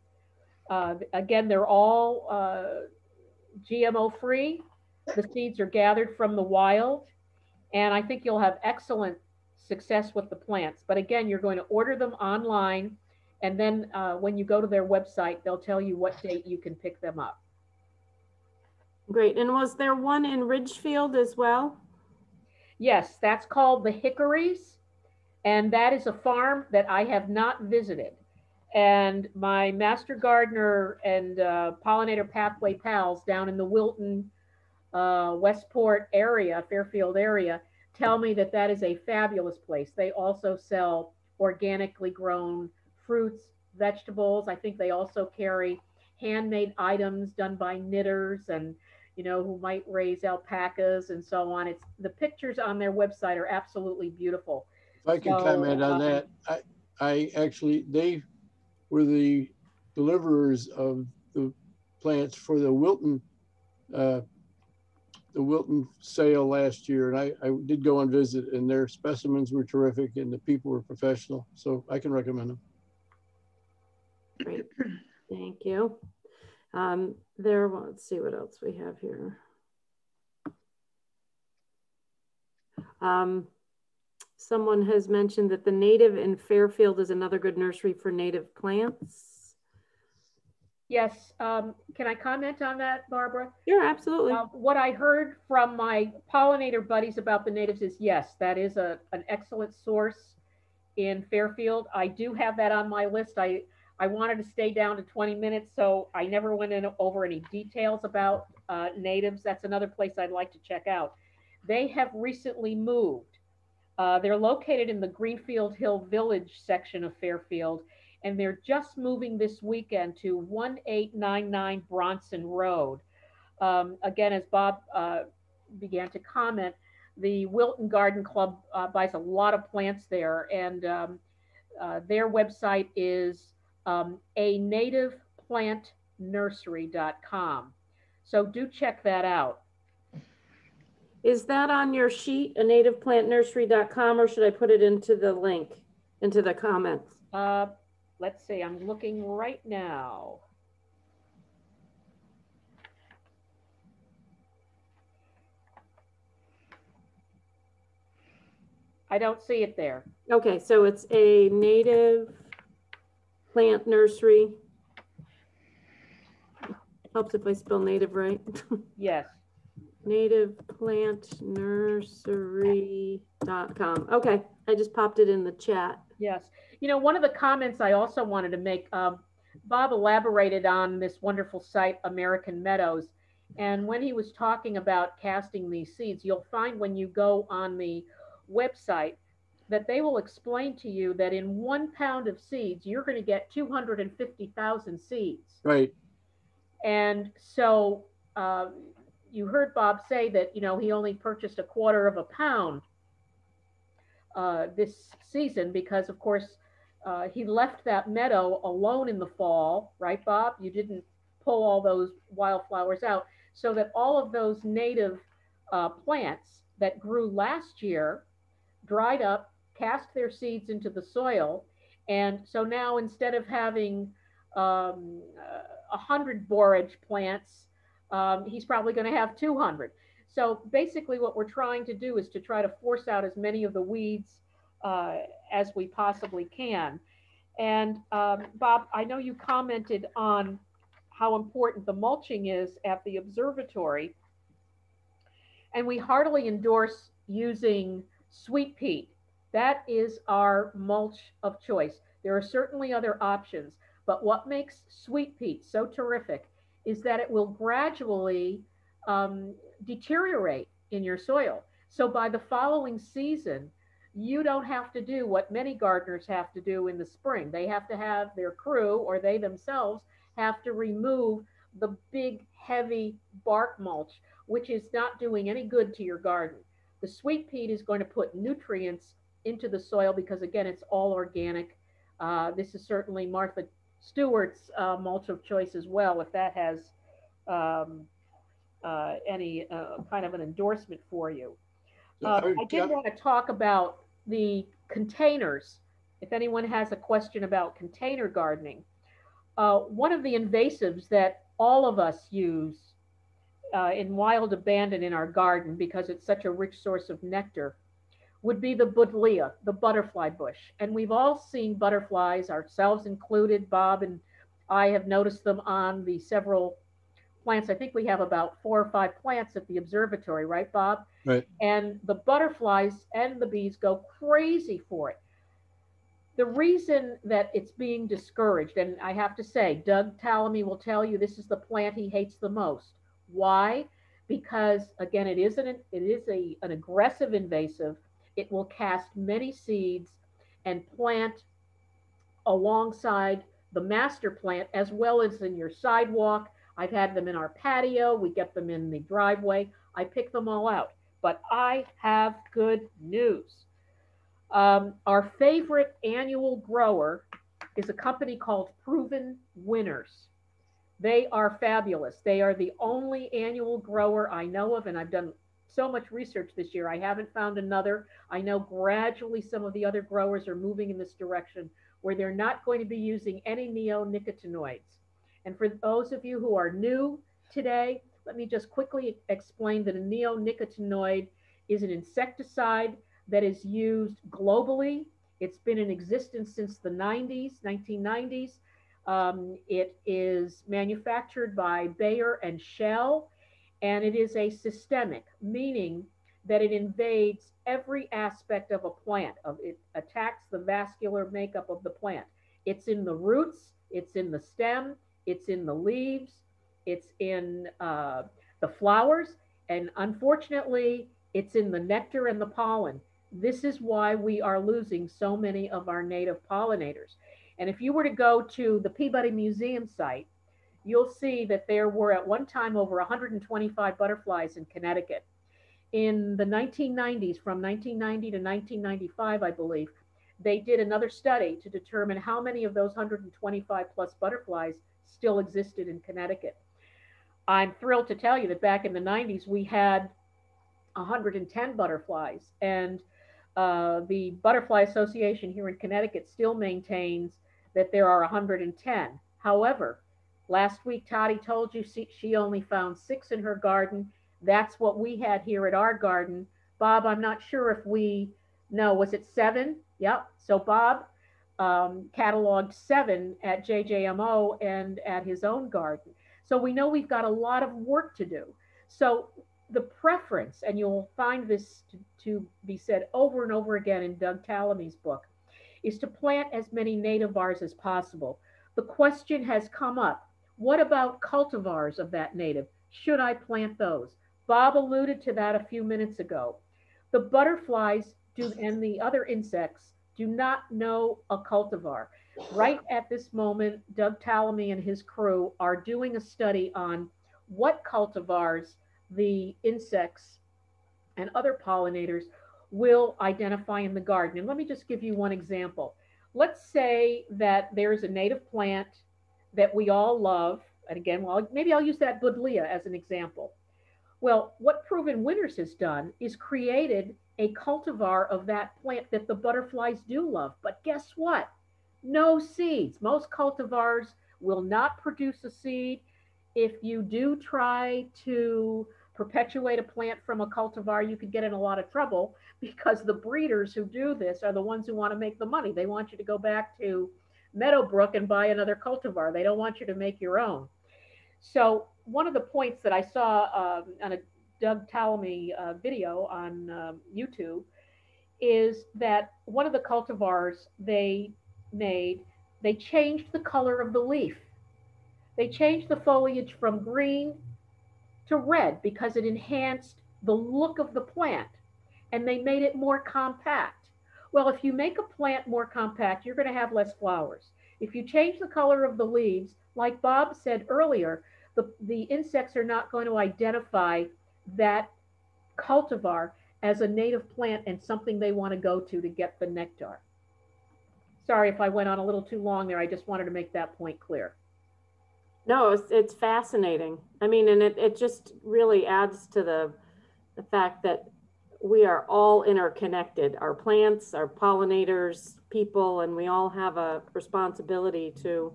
Again, they're all GMO free. The seeds are gathered from the wild, and I think you'll have excellent success with the plants. But again, you're going to order them online, and then when you go to their website, they'll tell you what date you can pick them up. Great. And was there one in Ridgefield as well? Yes, that's called the Hickories, and that is a farm that I have not visited. And my master gardener and pollinator pathway pals down in the Wilton, Westport area, Fairfield area, tell me that that is a fabulous place. They also sell organically grown fruits, vegetables. I think they also carry handmade items done by knitters and, you know, who might raise alpacas and so on. It's the pictures on their website are absolutely beautiful. If I could comment on that, I actually, they were the deliverers of the plants for the Wilton sale last year, and I did go and visit, and their specimens were terrific, and the people were professional, so I can recommend them. Great, thank you. Let's see what else we have here. Someone has mentioned that the Native in Fairfield is another good nursery for native plants. Yes, can I comment on that, Barbara? Sure, absolutely. What I heard from my pollinator buddies about the natives is yes, that is an excellent source in Fairfield. I do have that on my list. I wanted to stay down to 20 minutes, so I never went over any details about natives. That's another place I'd like to check out. They have recently moved. They're located in the Greenfield Hill Village section of Fairfield, and they're just moving this weekend to 1899 Bronson Road. Again, as Bob began to comment, the Wilton Garden Club buys a lot of plants there, and their website is anativeplantnursery.com. So do check that out. Is that on your sheet, anativeplantnursery.com, or should I put it into the link, into the comments? Let's see, I'm looking right now. I don't see it there. Okay, so it's a native plant nursery. Helps if I spell native right. Yes. Nativeplantnursery.com. Okay, I just popped it in the chat. Yes. You know, one of the comments I also wanted to make, Bob elaborated on this wonderful site, American Meadows. And when he was talking about casting these seeds, you'll find when you go on the website that they will explain to you that in 1 pound of seeds, you're going to get 250,000 seeds. Right. And so you heard Bob say that, you know, he only purchased 1/4 of a pound this season because, of course, he left that meadow alone in the fall, right, Bob? You didn't pull all those wildflowers out, so that all of those native plants that grew last year dried up, cast their seeds into the soil, and so now instead of having 100 borage plants, he's probably going to have 200. So basically what we're trying to do is to try to force out as many of the weeds as we possibly can. And Bob, I know you commented on how important the mulching is at the observatory, and we heartily endorse using sweet peat. That is our mulch of choice. There are certainly other options, but what makes sweet peat so terrific is that it will gradually deteriorate in your soil. So by the following season, you don't have to do what many gardeners have to do in the spring. They have to have their crew, or they themselves have to remove the big, heavy bark mulch, which is not doing any good to your garden. The sweet peat is going to put nutrients into the soil because, again, it's all organic. This is certainly Martha Stewart's mulch of choice as well, if that has um, any kind of an endorsement for you. So I did want to talk about the containers. If anyone has a question about container gardening, one of the invasives that all of us use in wild abandon in our garden because it's such a rich source of nectar would be the buddleia, the butterfly bush. And we've all seen butterflies, ourselves included. Bob and I have noticed them on the several plants. I think we have about 4 or 5 plants at the observatory, right, Bob? right. And the butterflies and the bees go crazy for it. The reason that it's being discouraged, and I have to say, Doug Tallamy will tell you this is the plant he hates the most. Why? Because again, an aggressive invasive. It will cast many seeds and plant alongside the master plant as well as in your sidewalk. I've had them in our patio. We get them in the driveway. I pick them all out. But I have good news. Our favorite annual grower is a company called Proven Winners. They are fabulous. They are the only annual grower I know of, and I've done so much research this year. I haven't found another. I know gradually some of the other growers are moving in this direction where they're not going to be using any neonicotinoids. And for those of you who are new today, let me just quickly explain that a neonicotinoid is an insecticide that is used globally. It's been in existence since the 1990s. It is manufactured by Bayer and Shell, and it is a systemic, meaning that it invades every aspect of a plant. It attacks the vascular makeup of the plant. It's in the roots, it's in the stem, it's in the leaves, it's in the flowers, and unfortunately, it's in the nectar and the pollen. This is why we are losing so many of our native pollinators. And if you were to go to the Peabody Museum site, you'll see that there were at one time over 125 butterflies in Connecticut. In the 1990s, from 1990 to 1995, I believe, they did another study to determine how many of those 125 plus butterflies still existed in Connecticut. I'm thrilled to tell you that back in the 90s, we had 110 butterflies, and the Butterfly Association here in Connecticut still maintains that there are 110. However, last week Toddy told you she only found 6 in her garden. That's what we had here at our garden. Bob, I'm not sure if we know, was it 7? Yep. So Bob cataloged 7 at JJMO and at his own garden. So we know we've got a lot of work to do. So the preference, and you'll find this to be said over and over again in Doug Tallamy's book, is to plant as many nativars as possible. The question has come up, what about cultivars of that native? Should I plant those? Bob alluded to that a few minutes ago. The butterflies and the other insects do not know a cultivar. Right at this moment, Doug Tallamy and his crew are doing a study on what cultivars the insects and other pollinators will identify in the garden. And let me just give you one example. Let's say that there's a native plant that we all love. And again, well, maybe I'll use that buddleia as an example. Well, what Proven Winners has done is created a cultivar of that plant that the butterflies do love. But guess what? No seeds. Most cultivars will not produce a seed. If you do try to perpetuate a plant from a cultivar, you could get in a lot of trouble because the breeders who do this are the ones who want to make the money. They want you to go back to Meadowbrook and buy another cultivar. They don't want you to make your own. So one of the points that I saw on a Doug Tallamy video on YouTube is that one of the cultivars they made, they changed the color of the leaf. They changed the foliage from green to red because it enhanced the look of the plant, and they made it more compact. Well, if you make a plant more compact, you're going to have less flowers. If you change the color of the leaves, like Bob said earlier, the insects are not going to identify that cultivar as a native plant and something they want to go to get the nectar. Sorry if I went on a little too long there. I just wanted to make that point clear. No, it's fascinating. I mean, and it just really adds to the fact that we are all interconnected, our plants, our pollinators, people, and we all have a responsibility to,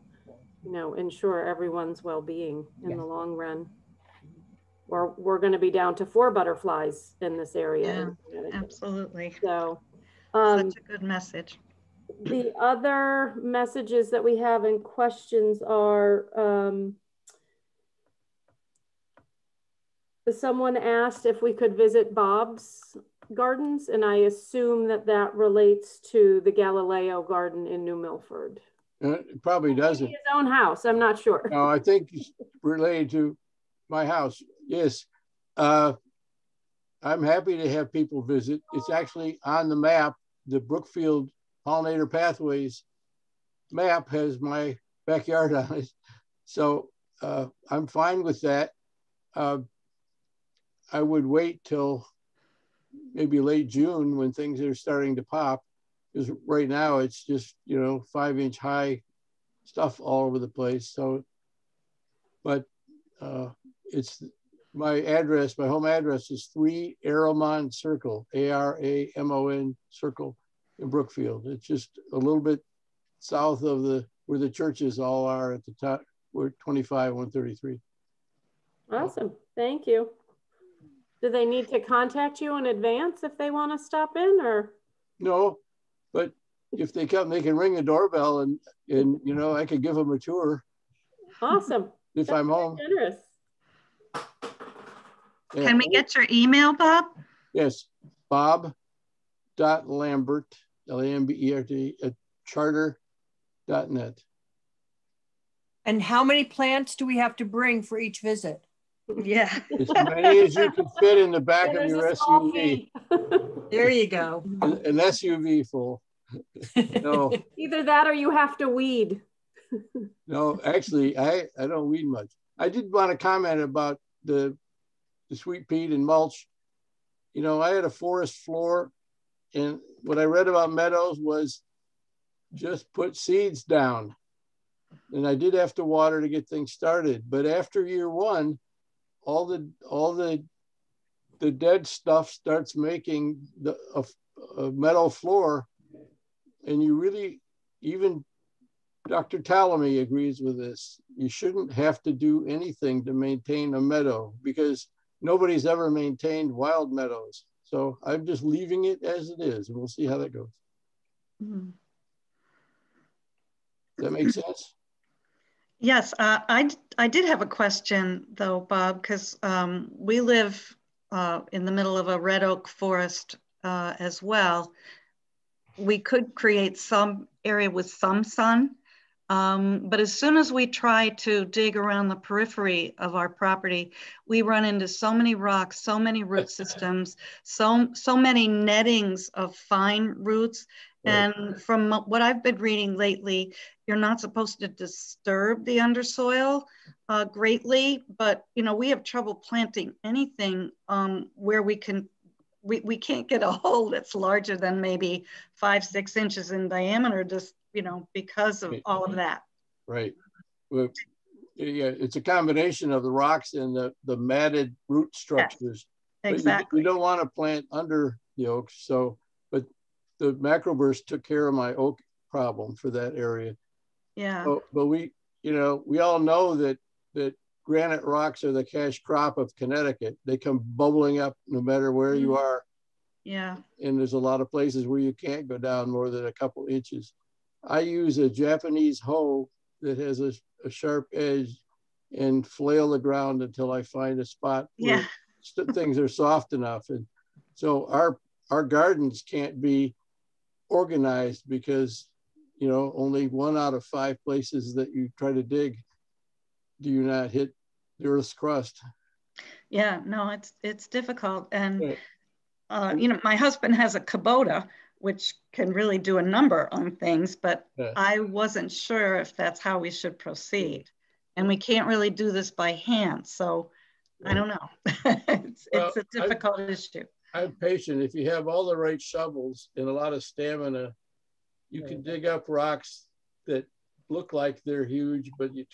you know, ensure everyone's well-being in the long run. Or we're going to be down to 4 butterflies in this area. Yeah, absolutely. So such a good message. The other messages that we have in questions are, someone asked if we could visit Bob's gardens, and I assume that that relates to the Galileo garden in New Milford. It probably doesn't. His own house, I'm not sure. No, I think it's related to my house. Yes. I'm happy to have people visit. It's actually on the map. The Brookfield Pollinator Pathways map has my backyard on it. So I'm fine with that. I would wait till maybe late June when things are starting to pop, because right now it's just, you know, 5-inch high stuff all over the place. So, but it's my address, my home address is 3 Aramon Circle, ARAMON Circle in Brookfield. It's just a little bit south of where the churches all are at the top. We're 25, 133. Awesome, thank you. Do they need to contact you in advance if they want to stop in, or? No, but if they come, they can ring the doorbell and you know, I could give them a tour. Awesome. If That's I'm home. Generous. Yeah. Can we get your email, Bob? Yes, bob.lambert, Lambert, at charter.net. And how many plants do we have to bring for each visit? Yeah. As many as you can fit in the back of your SUV. There you go. An SUV full. No. Either that or you have to weed. No, actually, I don't weed much. I did want to comment about the sweet peat and mulch. You know, I had a forest floor, and what I read about meadows was just put seeds down. And I did have to water to get things started. But after year 1, all the dead stuff starts making a meadow floor. And you really, even Dr. Talamy agrees with this. You shouldn't have to do anything to maintain a meadow, because nobody's ever maintained wild meadows. So I'm just leaving it as it is, and we'll see how that goes. Mm-hmm. Does that make sense? Yes, I did have a question though, Bob, because we live in the middle of a red oak forest as well. We could create some area with some sun, but as soon as we try to dig around the periphery of our property, we run into so many rocks, so many root systems, so many nettings of fine roots. Right. And from what I've been reading lately, you're not supposed to disturb the undersoil greatly, but you know, we have trouble planting anything where we can't get a hole that's larger than maybe 5-6 inches in diameter, just, you know, because of all of that. Right. Well, yeah, it's a combination of the rocks and the matted root structures. Yes, exactly. You don't want to plant under the oaks. So, but the macroburst took care of my oak problem for that area. Yeah. So, but we, you know, we all know that granite rocks are the cash crop of Connecticut. They come bubbling up no matter where you are. Yeah. And there's a lot of places where you can't go down more than a couple inches. I use a Japanese hoe that has a sharp edge and flail the ground until I find a spot where things are soft enough. And so our gardens can't be organized because, you know, only 1 out of 5 places that you try to dig do you not hit the earth's crust. Yeah, no, it's difficult. And, right. you know, my husband has a Kubota, which can really do a number on things, but I wasn't sure if that's how we should proceed. And we can't really do this by hand. So I don't know. It's a difficult issue. I'm patient. If you have all the right shovels and a lot of stamina, You can dig up rocks that look like they're huge, but you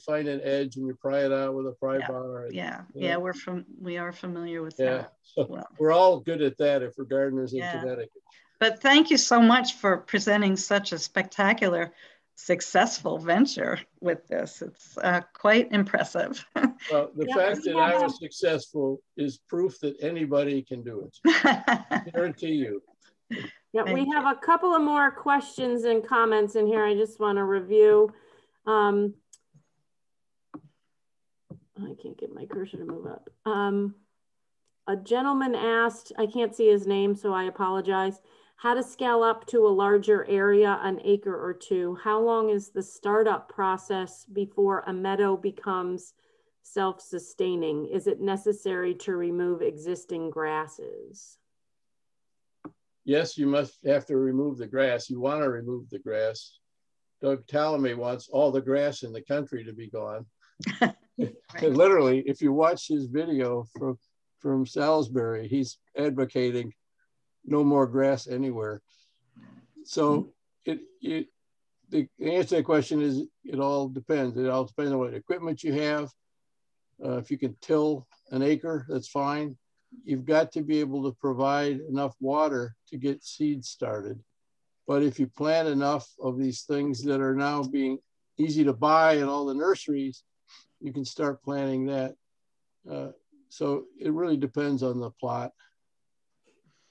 find an edge and you pry it out with a pry bar. Yeah, we are familiar with yeah. that. So well. We're all good at that if we're gardeners in Connecticut. But thank you so much for presenting such a spectacular, successful venture with this. It's quite impressive. Well, the fact that I was successful is proof that anybody can do it. I guarantee you. Yeah, we have a couple of more questions and comments in here. I just want to review. I can't get my cursor to move up. A gentleman asked, I can't see his name, so I apologize, how to scale up to a larger area, an acre or two. How long is the startup process before a meadow becomes self-sustaining? Is it necessary to remove existing grasses? Yes, you must have to remove the grass. You want to remove the grass. Doug Talamy wants all the grass in the country to be gone. And literally, if you watch his video from Salisbury, he's advocating no more grass anywhere. So the answer to the question is it all depends. It all depends on what equipment you have. If you can till an acre, that's fine. You've got to be able to provide enough water to get seeds started. But if you plant enough of these things that are now being easy to buy in all the nurseries, you can start planting that. So it really depends on the plot.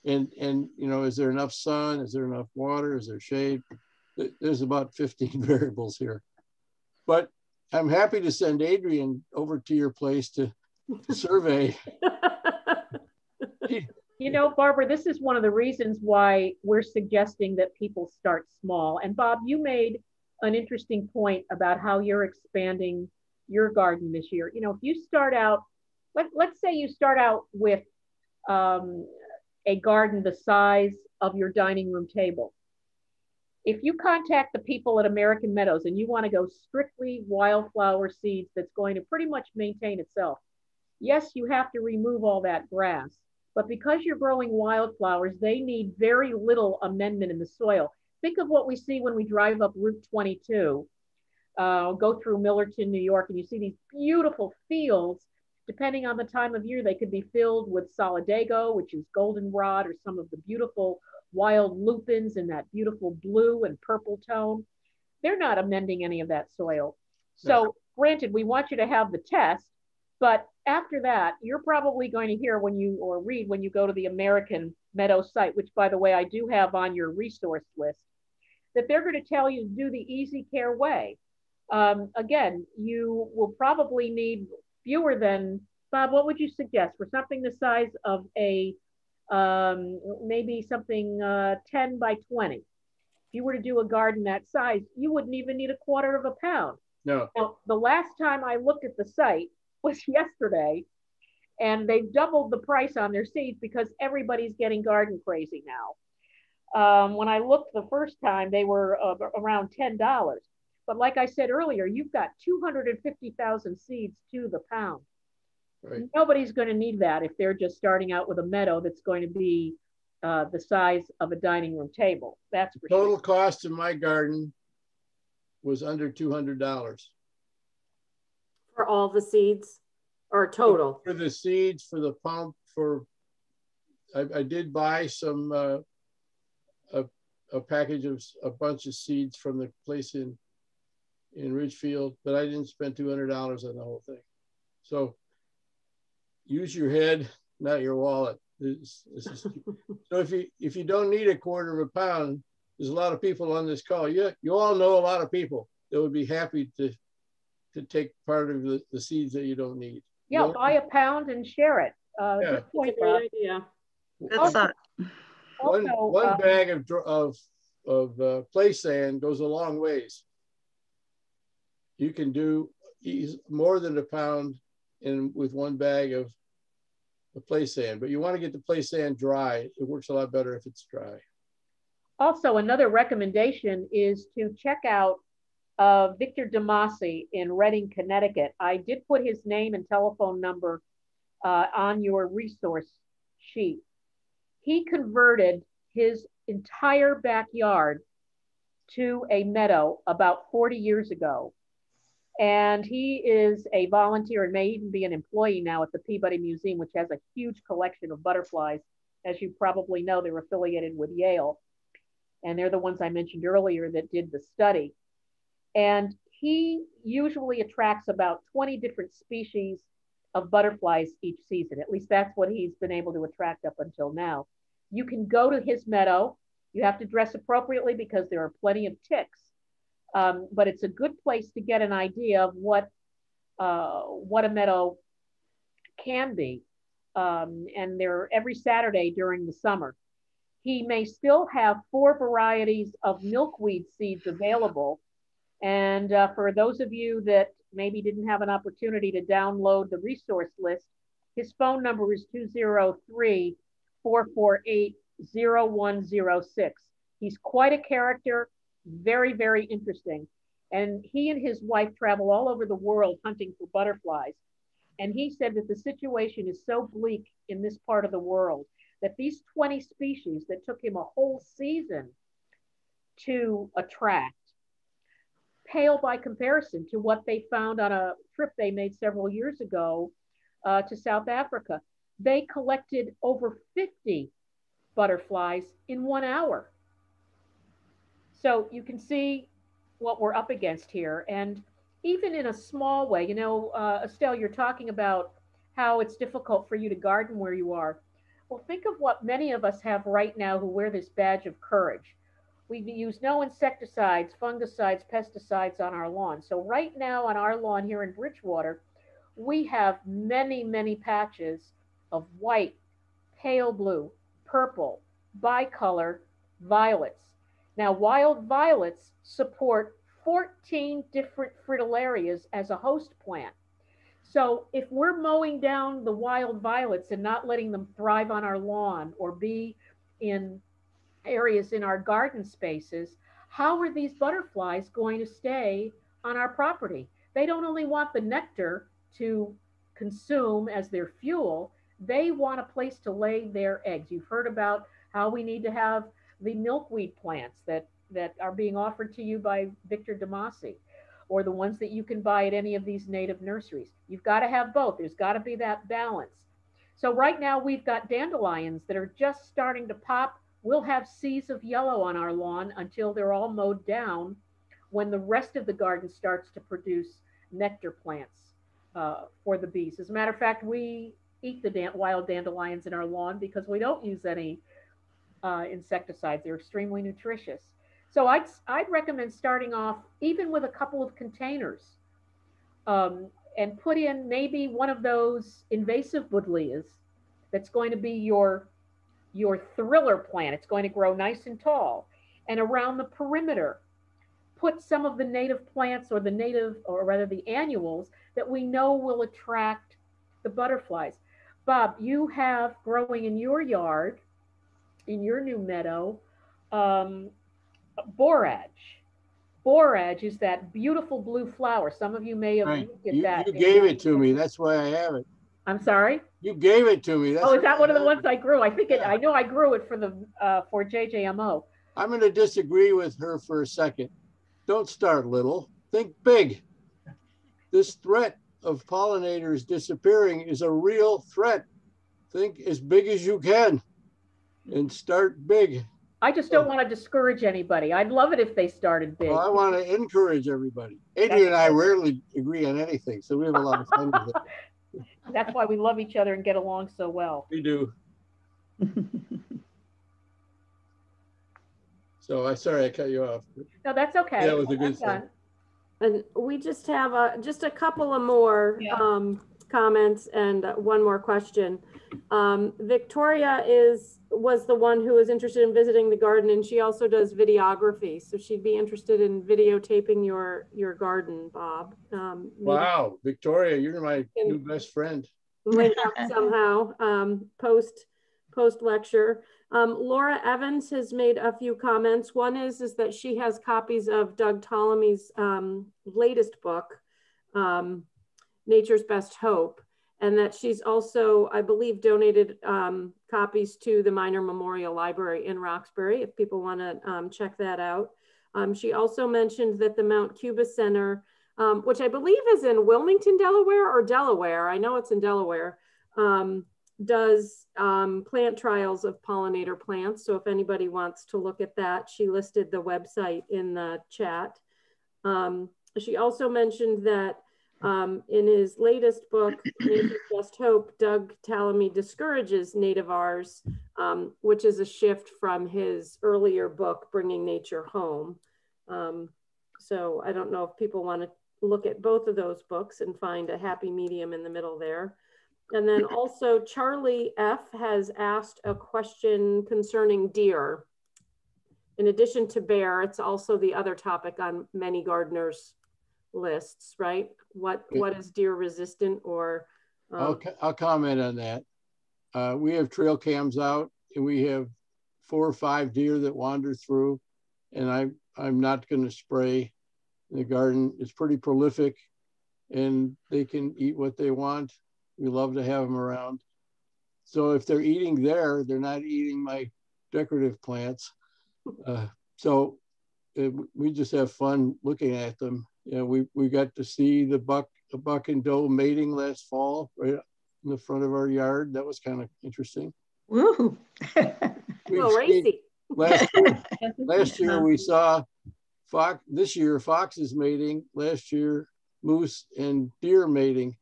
And you know, is there enough sun? Is there enough water? Is there shade? There's about 15 variables here. But I'm happy to send Adrienne over to your place to survey. You know, Barbara, this is one of the reasons why we're suggesting that people start small. And Bob, you made an interesting point about how you're expanding your garden this year. You know, if you start out, let's say you start out with a garden the size of your dining room table. If you contact the people at American Meadows and you want to go strictly wildflower seeds that's going to pretty much maintain itself, yes, you have to remove all that grass. But because you're growing wildflowers, they need very little amendment in the soil. Think of what we see when we drive up Route 22, go through Millerton, New York, and you see these beautiful fields. Depending on the time of year, they could be filled with solidago, which is goldenrod, or some of the beautiful wild lupins in that beautiful blue and purple tone. They're not amending any of that soil. So granted, we want you to have the test, but after that, you're probably going to hear or read when you go to the American Meadow site, which by the way, I do have on your resource list, that they're going to tell you to do the easy care way. Again, you will probably need fewer than, Bob, what would you suggest for something the size of a, maybe something 10 by 20? If you were to do a garden that size, you wouldn't even need 1/4 pound. No. Now, the last time I looked at the site was yesterday, and they've doubled the price on their seeds because everybody's getting garden crazy now. When I looked the first time, they were around $10. But like I said earlier, you've got 250,000 seeds to the pound. Right. Nobody's going to need that if they're just starting out with a meadow that's going to be the size of a dining room table. That's for sure. Total cost of my garden was under $200. For all the seeds, or total? For the seeds, for the pump, I did buy some, a package of a bunch of seeds from the place in Ridgefield, but I didn't spend $200 on the whole thing. So use your head, not your wallet. So if you don't need 1/4 pound, there's a lot of people on this call. You all know a lot of people that would be happy to take part of the seeds that you don't need. Yeah, buy a pound and share it. Good point, That's a great idea. One bag of play sand goes a long ways. You can do more than 1 pound with one bag of play sand, but you want to get the play sand dry. It works a lot better if it's dry. Also, another recommendation is to check out Victor DeMasi in Reading, Connecticut. I did put his name and telephone number on your resource sheet. He converted his entire backyard to a meadow about 40 years ago. And he is a volunteer and may even be an employee now at the Peabody Museum, which has a huge collection of butterflies. As you probably know, they're affiliated with Yale. And they're the ones I mentioned earlier that did the study. And he usually attracts about 20 different species of butterflies each season. At least that's what he's been able to attract up until now. You can go to his meadow. You have to dress appropriately because there are plenty of ticks. But it's a good place to get an idea of what a meadow can be. And they're every Saturday during the summer. He may still have 4 varieties of milkweed seeds available. And for those of you that maybe didn't have an opportunity to download the resource list, his phone number is 203-448-0106. He's quite a character, very, very interesting. And he and his wife travel all over the world hunting for butterflies. And he said that the situation is so bleak in this part of the world that these 20 species that took him a whole season to attract pale by comparison to what they found on a trip they made several years ago to South Africa. They collected over 50 butterflies in 1 hour. So you can see what we're up against here. And even in a small way, you know, Estelle, you're talking about how it's difficult for you to garden where you are. Well, think of what many of us have right now who wear this badge of courage. We use no insecticides, fungicides, pesticides on our lawn. So right now on our lawn here in Bridgewater, we have many, many patches of white, pale blue, purple, bicolor, violets. Now, wild violets support 14 different fritillarias as a host plant. So if we're mowing down the wild violets and not letting them thrive on our lawn or be in areas in our garden spaces, how are these butterflies going to stay on our property? They don't only want the nectar to consume as their fuel, they want a place to lay their eggs. You've heard about how we need to have the milkweed plants that are being offered to you by Victor Damasi, or the ones that you can buy at any of these native nurseries. You've got to have both. There's got to be that balance. So right now we've got dandelions that are just starting to pop. We'll have seas of yellow on our lawn until they're all mowed down, when the rest of the garden starts to produce nectar plants for the bees. As a matter of fact, we eat the wild dandelions in our lawn because we don't use any insecticides. They're extremely nutritious. So I'd recommend starting off even with a couple of containers and put in maybe one of those invasive buddleias that's going to be your thriller plant. It's going to grow nice and tall. And around the perimeter, put some of the native plants or the annuals that we know will attract the butterflies. Bob, you have growing in your yard, in your new meadow, borage. Borage is that beautiful blue flower. Some of you may have looked at that. You gave it to me. That's why I have it. I'm sorry? You gave it to me. That's is that one of the ones I grew? I think I know I grew it for JJMO. I'm going to disagree with her for a second. Don't start little. Think big. This threat of pollinators disappearing is a real threat. Think as big as you can and start big. I just don't want to discourage anybody. I'd love it if they started big. Well, I want to encourage everybody. Adrienne and I rarely agree on anything, so we have a lot of fun with it. That's why we love each other and get along so well. We do. So sorry I cut you off. No, that's okay. That was a good thing. And we just have just a couple of more comments and one more question. Victoria was the one who was interested in visiting the garden, and she also does videography. So she'd be interested in videotaping your garden, Bob. Wow, Victoria, you're my new best friend. Link up somehow post lecture. Laura Evans has made a few comments. One is that she has copies of Doug Ptolemy's latest book, Nature's Best Hope, and that she's also, I believe, donated copies to the Minor Memorial Library in Roxbury, if people want to check that out. She also mentioned that the Mount Cuba Center, which I believe is in Wilmington, Delaware, or Delaware, I know it's in Delaware, does plant trials of pollinator plants. So if anybody wants to look at that, she listed the website in the chat. She also mentioned that in his latest book, Nature's Best Hope, Doug Tallamy discourages nativars, which is a shift from his earlier book, Bringing Nature Home. So I don't know if people want to look at both of those books and find a happy medium in the middle there. And then also Charlie F. has asked a question concerning deer. In addition to bear, it's also the other topic on many gardeners' lists, right? What is deer resistant or? I'll comment on that. We have trail cams out and we have 4 or 5 deer that wander through, and I'm not going to spray in the garden. It's pretty prolific and they can eat what they want. We love to have them around. So if they're eating there, they're not eating my decorative plants. So we just have fun looking at them. You know, we got to see the buck and doe mating last fall right in the front of our yard. That was kind of interesting. Woo! Racy. Last year we saw fox. This year foxes mating. Last year moose and deer mating.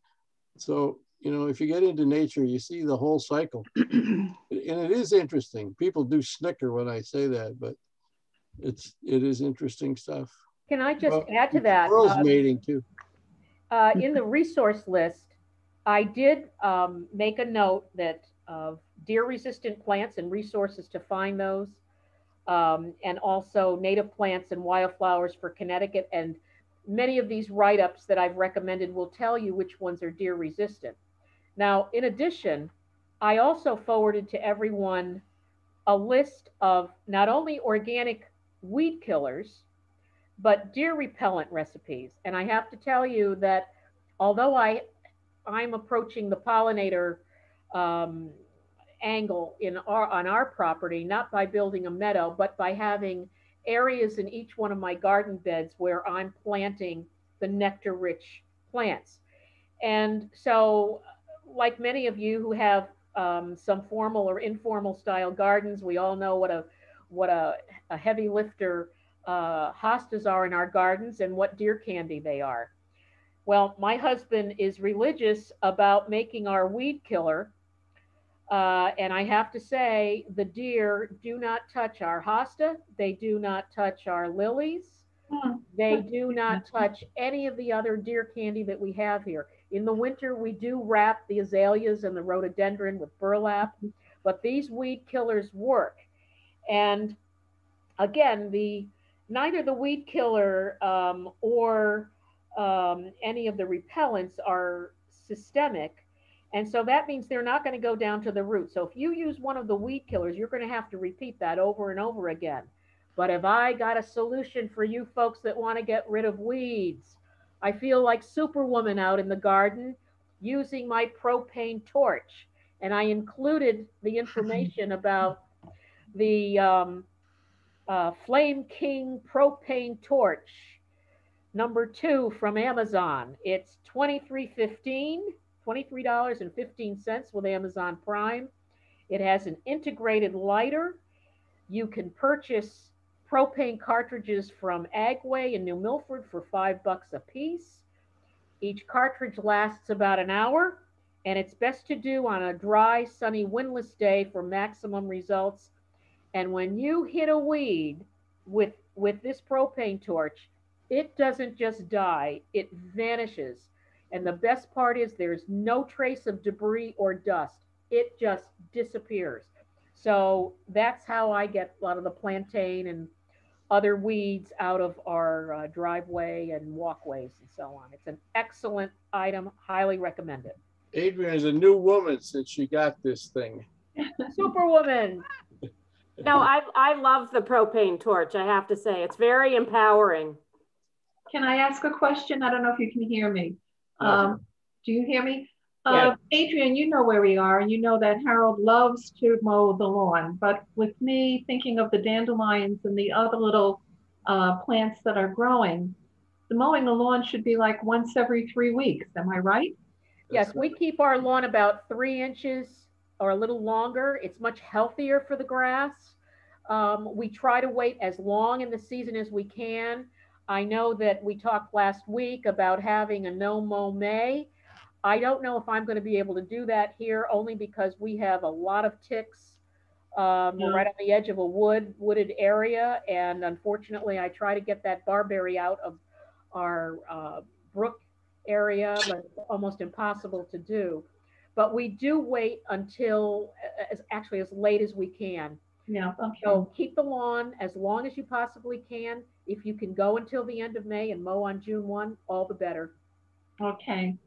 So you know, if you get into nature, you see the whole cycle, and it is interesting. People do snicker when I say that, but it is interesting stuff. Can I just add to that? Squirrels mating too. In the resource list, I did make a note that of deer-resistant plants and resources to find those, and also native plants and wildflowers for Connecticut. And many of these write-ups that I've recommended will tell you which ones are deer-resistant. Now, in addition, I also forwarded to everyone a list of not only organic weed killers, but deer repellent recipes. And I have to tell you that although I'm approaching the pollinator angle on our property, not by building a meadow, but by having areas in each one of my garden beds where I'm planting the nectar-rich plants. And so, like many of you who have some formal or informal style gardens, we all know what a heavy lifter hostas are in our gardens and what deer candy they are. Well, my husband is religious about making our weed killer. And I have to say, the deer do not touch our hosta. They do not touch our lilies. They do not touch any of the other deer candy that we have here. In the winter, we do wrap the azaleas and the rhododendron with burlap, but these weed killers work. And again, neither the weed killer or any of the repellents are systemic. And so that means they're not going to go down to the root. So if you use one of the weed killers, you're going to have to repeat that over and over again. But if I got a solution for you folks that want to get rid of weeds, I feel like Superwoman out in the garden using my propane torch. And I included the information about the Flame King propane torch, #2 from Amazon. It's $23.15 with Amazon Prime. It has an integrated lighter. You can purchase propane cartridges from Agway in New Milford for $5 a piece. Each cartridge lasts about an hour, and it's best to do on a dry, sunny, windless day for maximum results. And when you hit a weed with this propane torch, it doesn't just die, it vanishes. And the best part is there's no trace of debris or dust. It just disappears. So that's how I get a lot of the plantain and other weeds out of our driveway and walkways and so on. It's an excellent item, highly recommend it. Adrienne is a new woman since she got this thing. Superwoman. No, I love the propane torch, I have to say. It's very empowering. Can I ask a question? I don't know if you can hear me. Do you hear me? Yeah. Adrienne, you know where we are, and you know that Harold loves to mow the lawn. But with me thinking of the dandelions and the other little plants that are growing, the mowing the lawn should be like once every 3 weeks. Am I right? Yes, we keep our lawn about 3 inches or a little longer. It's much healthier for the grass. We try to wait as long in the season as we can. I know that we talked last week about having a no mow May. I don't know if I'm going to be able to do that here, only because we have a lot of ticks. We're right on the edge of a wooded area, and unfortunately, I try to get that barberry out of our brook area, but it's almost impossible to do. But we do wait until actually as late as we can. Yeah. Okay. So keep the lawn as long as you possibly can. If you can go until the end of May and mow on June 1, all the better. Okay.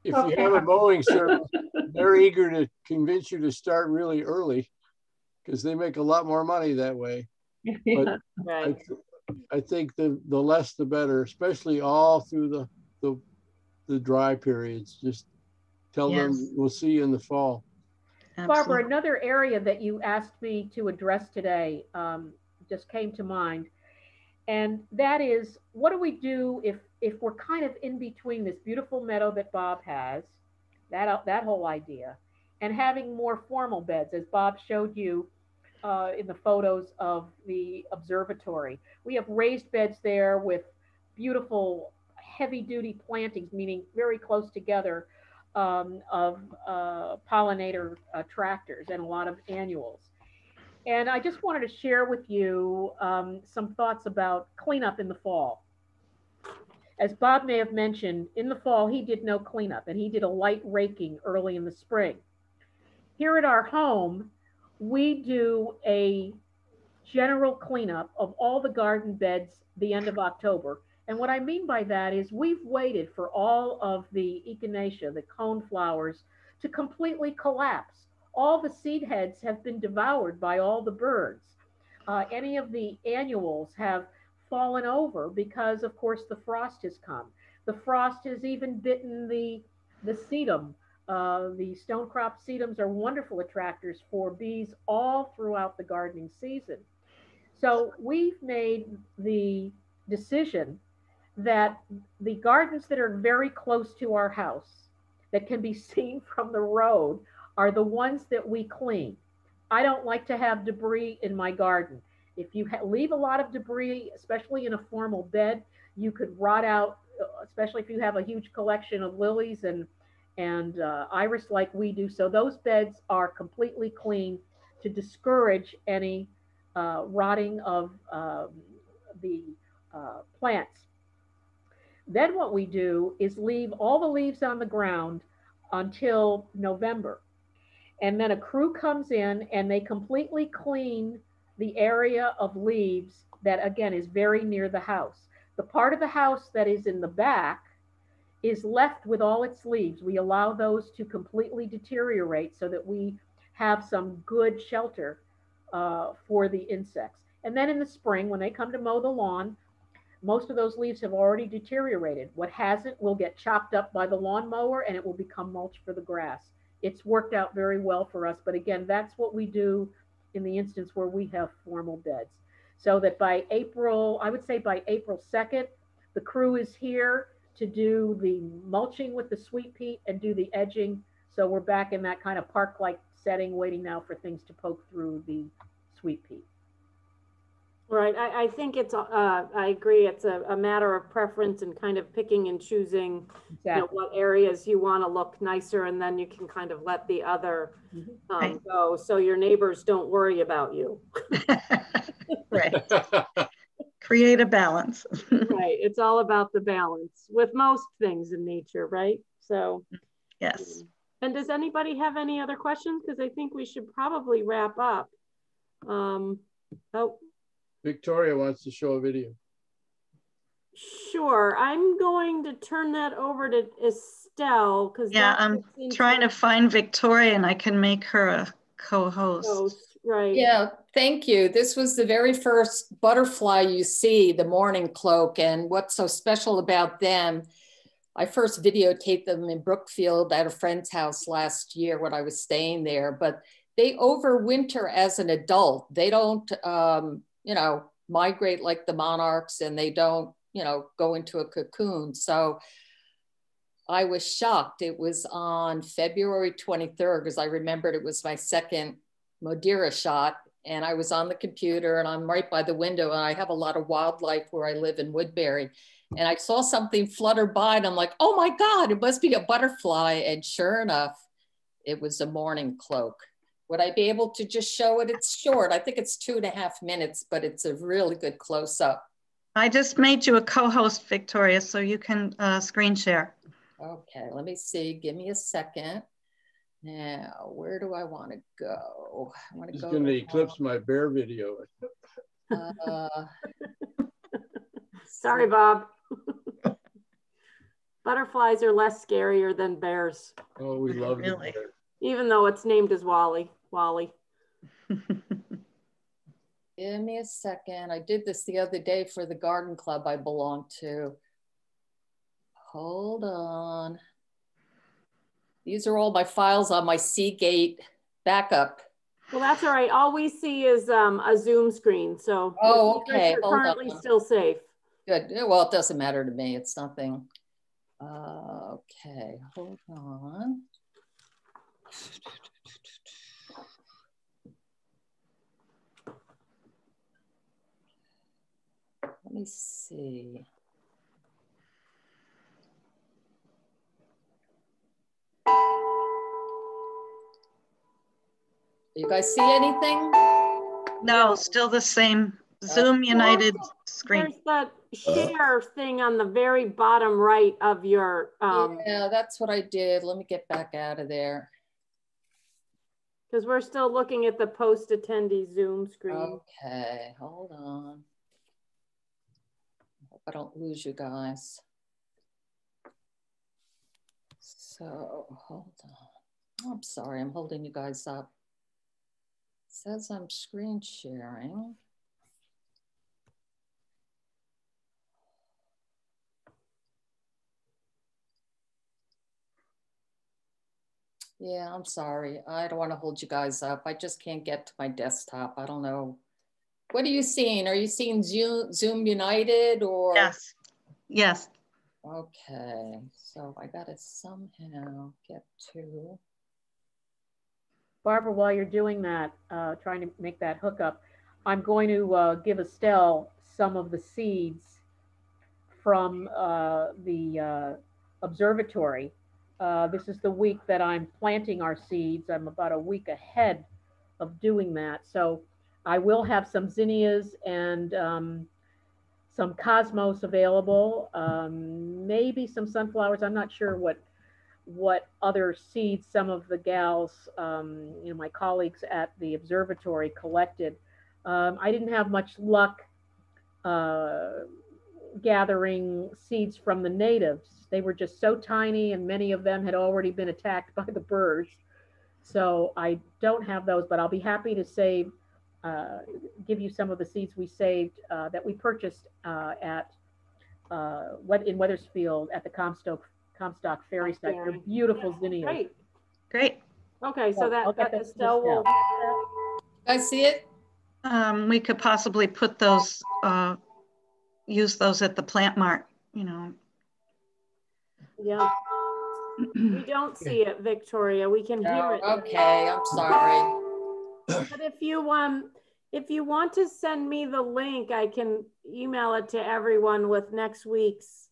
If you have a mowing service, they're eager to convince you to start really early because they make a lot more money that way. Yeah. But I think the less the better, especially all through the dry periods. Just tell them we'll see you in the fall. Absolutely. Barbara, another area that you asked me to address today just came to mind. And that is, what do we do if we're kind of in between this beautiful meadow that Bob has, that whole idea, and having more formal beds, as Bob showed you in the photos of the observatory. We have raised beds there with beautiful heavy-duty plantings, meaning very close together, of pollinator tractors and a lot of annuals. And I just wanted to share with you some thoughts about cleanup in the fall. As Bob may have mentioned, in the fall, he did no cleanup and he did a light raking early in the spring. Here at our home, we do a general cleanup of all the garden beds the end of October. And what I mean by that is we've waited for all of the echinacea, the cone flowers, to completely collapse. All the seed heads have been devoured by all the birds. Any of the annuals have fallen over because, of course, the frost has come. The frost has even bitten the sedum. The stonecrop sedums are wonderful attractors for bees all throughout the gardening season. So we've made the decision that the gardens that are very close to our house, that can be seen from the road, are the ones that we clean. I don't like to have debris in my garden. If you leave a lot of debris, especially in a formal bed, you could rot out, especially if you have a huge collection of lilies and iris like we do. So those beds are completely clean to discourage any rotting of the plants. Then what we do is leave all the leaves on the ground until November. And then a crew comes in and they completely clean the area of leaves that, again, is very near the house. The part of the house that is in the back is left with all its leaves. We allow those to completely deteriorate so that we have some good shelter for the insects. And then in the spring, when they come to mow the lawn, most of those leaves have already deteriorated. What hasn't will get chopped up by the lawnmower and it will become mulch for the grass. It's worked out very well for us. But again, that's what we do in the instance where we have formal beds. So that by April, I would say by April 2nd, the crew is here to do the mulching with the sweet peat and do the edging. So we're back in that kind of park-like setting, waiting now for things to poke through the sweet peat. Right. I think it's, I agree. It's a matter of preference and kind of picking and choosing, you know, what areas you want to look nicer, and then you can kind of let the other go, so your neighbors don't worry about you. Right. Create a balance. Right. It's all about the balance with most things in nature, right? So, yes. And does anybody have any other questions? Because I think we should probably wrap up. Victoria wants to show a video. Sure. I'm going to turn that over to Estelle, because I'm trying to find Victoria and I can make her a co-host. Right. Yeah, thank you. This was the very first butterfly you see, the morning cloak, and what's so special about them. I first videotaped them in Brookfield at a friend's house last year when I was staying there, but they overwinter as an adult. They don't, you know, migrate like the monarchs and they don't, you know, go into a cocoon. So I was shocked. It was on February 23rd, because I remembered it was my second Madeira shot. And I was on the computer and I'm right by the window and I have a lot of wildlife where I live in Woodbury. And I saw something flutter by and I'm like, oh my God, it must be a butterfly. And sure enough, it was a mourning cloak. Would I be able to just show it? It's short. I think it's 2.5 minutes, but it's a really good close up. I just made you a co-host, Victoria, so you can screen share. Okay, let me see. Give me a second. Now, where do I want to go? I want to go. He's going to eclipse my bear video. Sorry, Bob. Butterflies are less scarier than bears. Oh, we love Really? the bear. Even though it's named as Wally. Wally. Give me a second. I did this the other day for the garden club I belong to. Hold on. These are all my files on my Seagate backup. Well, that's all right. All we see is a Zoom screen. So oh, okay. You're Hold currently on. still safe. Good. Well, it doesn't matter to me. It's nothing. Okay, hold on. Let me see. You guys see anything? No, still the same Zoom United screen. There's that share thing on the very bottom right of your. Yeah, that's what I did. Let me get back out of there. Because we're still looking at the post attendee Zoom screen. Okay, hold on. I hope I don't lose you guys. So hold on. I'm sorry, I'm holding you guys up. It says I'm screen sharing. Yeah, I'm sorry. I don't want to hold you guys up. I just can't get to my desktop. I don't know. What are you seeing? Are you seeing Zoom United or? Yes. Yes. Okay, so I got to somehow get to. Barbara, while you're doing that, trying to make that hookup, I'm going to give Estelle some of the seeds from the observatory. This is the week that I'm planting our seeds. I'm about a week ahead of doing that. So I will have some zinnias and some cosmos available, maybe some sunflowers. I'm not sure what other seeds some of the gals, you know, my colleagues at the observatory collected. I didn't have much luck gathering seeds from the natives. They were just so tiny and many of them had already been attacked by the birds. So I don't have those, but I'll be happy to save, give you some of the seeds we saved that we purchased in Wethersfield at the Comstock Ferry site. They're beautiful zinnias. Great. Great. Okay, so that Estelle will. I see it. We could possibly put those, use those at the plant mart, you know. Yeah. We don't see it, Victoria. We can hear it. Okay, I'm sorry. But if you want to send me the link, I can email it to everyone with next week's.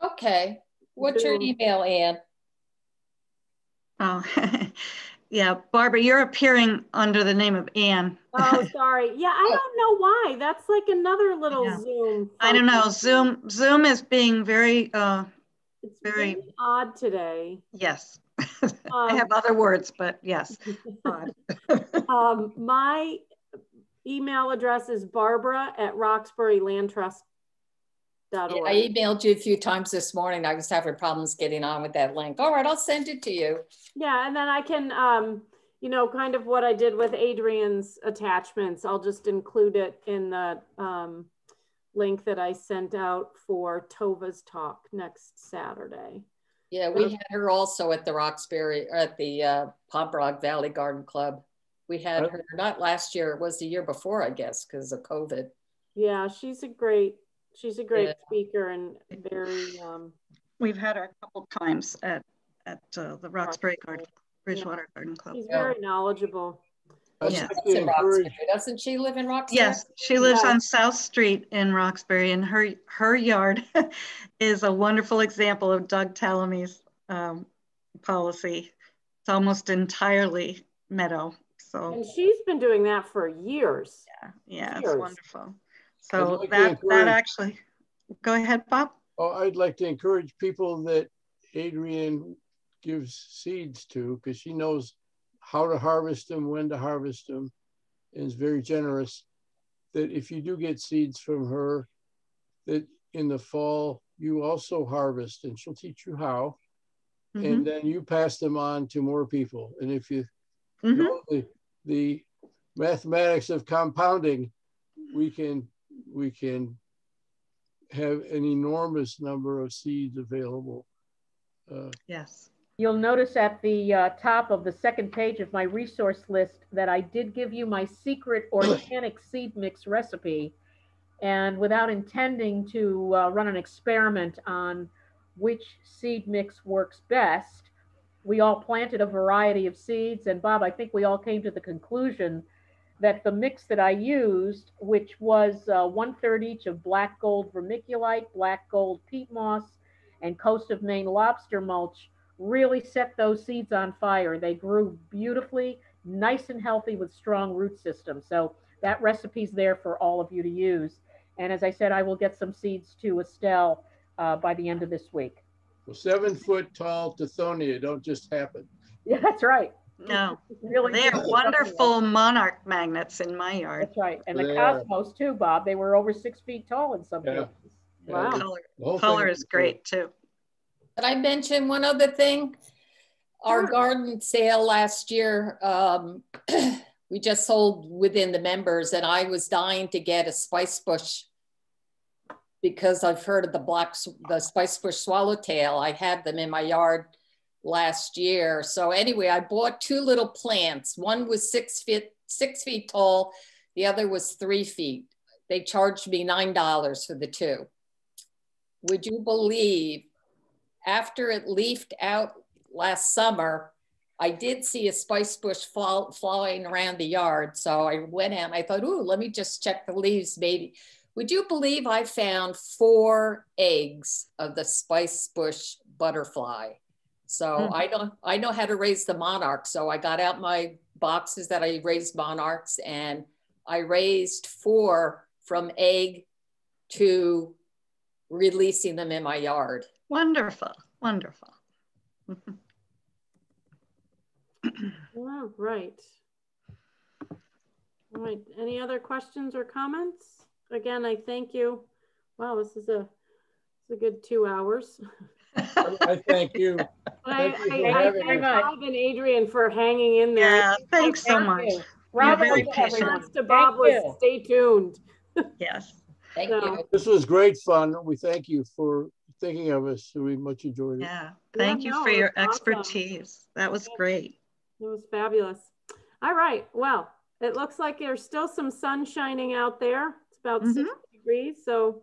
Okay. What's your email, Ann? Oh, yeah, Barbara, you're appearing under the name of Ann. Oh, sorry. Yeah, I don't know why. That's like another little Zoom. I don't know. Zoom is being very, it's very odd today. Yes. I have other words, but yes. Odd. My email address is barbara@roxburylandtrust.org. Yeah, I emailed you a few times this morning. I was having problems getting on with that link. All right, I'll send it to you. Yeah, and then I can, you know, kind of what I did with Adrienne's attachments. I'll just include it in the link that I sent out for Tova's talk next Saturday. Yeah, we had her also at the Roxbury, or at the Pomperaug Valley Garden Club. We had her, not last year, it was the year before, I guess, because of COVID. Yeah, she's a great speaker and very. We've had her a couple times at the Roxbury Garden, Bridgewater Garden Club. She's very knowledgeable. Well, Yeah. she lives in Roxbury. Doesn't she live in Roxbury? Yes, she lives on South Street in Roxbury, and her yard is a wonderful example of Doug Tallamy's policy. It's almost entirely meadow. So, and she's been doing that for years. Yeah, years. It's wonderful. So like that actually, go ahead, Bob. Oh, I'd like to encourage people that Adrienne gives seeds to, because she knows how to harvest them, when to harvest them, and is very generous, that if you do get seeds from her, that in the fall, you also harvest, and she'll teach you how, and then you pass them on to more people. And if you know the mathematics of compounding, we can have an enormous number of seeds available. Yes. You'll notice at the top of the second page of my resource list that I did give you my secret organic seed mix recipe. And without intending to run an experiment on which seed mix works best, we all planted a variety of seeds. And Bob, I think we all came to the conclusion that the mix that I used, which was 1/3 each of black gold vermiculite, black gold peat moss, and coast of Maine lobster mulch, really set those seeds on fire. They grew beautifully, nice and healthy with strong root systems. So that recipe's there for all of you to use. And as I said, I will get some seeds to Estelle by the end of this week. Well, 7-foot tall Tithonia don't just happen. Yeah, that's right. No, really, they are wonderful monarch magnets in my yard. That's right. And the cosmos too, Bob. They were over 6 feet tall in some cases. Wow. Color is great too. Did I mention one other thing? Our garden sale last year, we just sold within the members, and I was dying to get a spice bush because I've heard of the spice bush swallowtail. I had them in my yard last year. So anyway, I bought 2 little plants. One was 6 feet tall. The other was 3 feet. They charged me $9 for the 2. Would you believe, after it leafed out last summer, I did see a spice bush flying around the yard. So I went out and I thought, ooh, let me just check the leaves, maybe. Would you believe I found 4 eggs of the spice bush butterfly? So I know how to raise the monarchs. So I got out my boxes that I raised monarchs, and I raised 4 from egg to releasing them in my yard. Wonderful, wonderful. All right. All right. Any other questions or comments? Again, I thank you. Wow, this is a good 2 hours. I thank you. I thank Bob and Adrienne for hanging in there. Yeah, thanks so much. Robert, very patient. To Bob was stay tuned. Yes. Thank you. This was great fun. We thank you for thinking of us. We much enjoyed it. Yeah, thank you for your expertise. That was great. It was fabulous. All right. Well, it looks like there's still some sun shining out there. It's about 60 degrees. So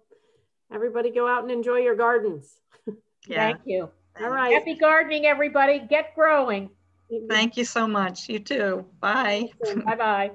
everybody go out and enjoy your gardens. Thank you. All right. Happy gardening, everybody. Get growing. Thank you so much. You too. Bye. Bye-bye.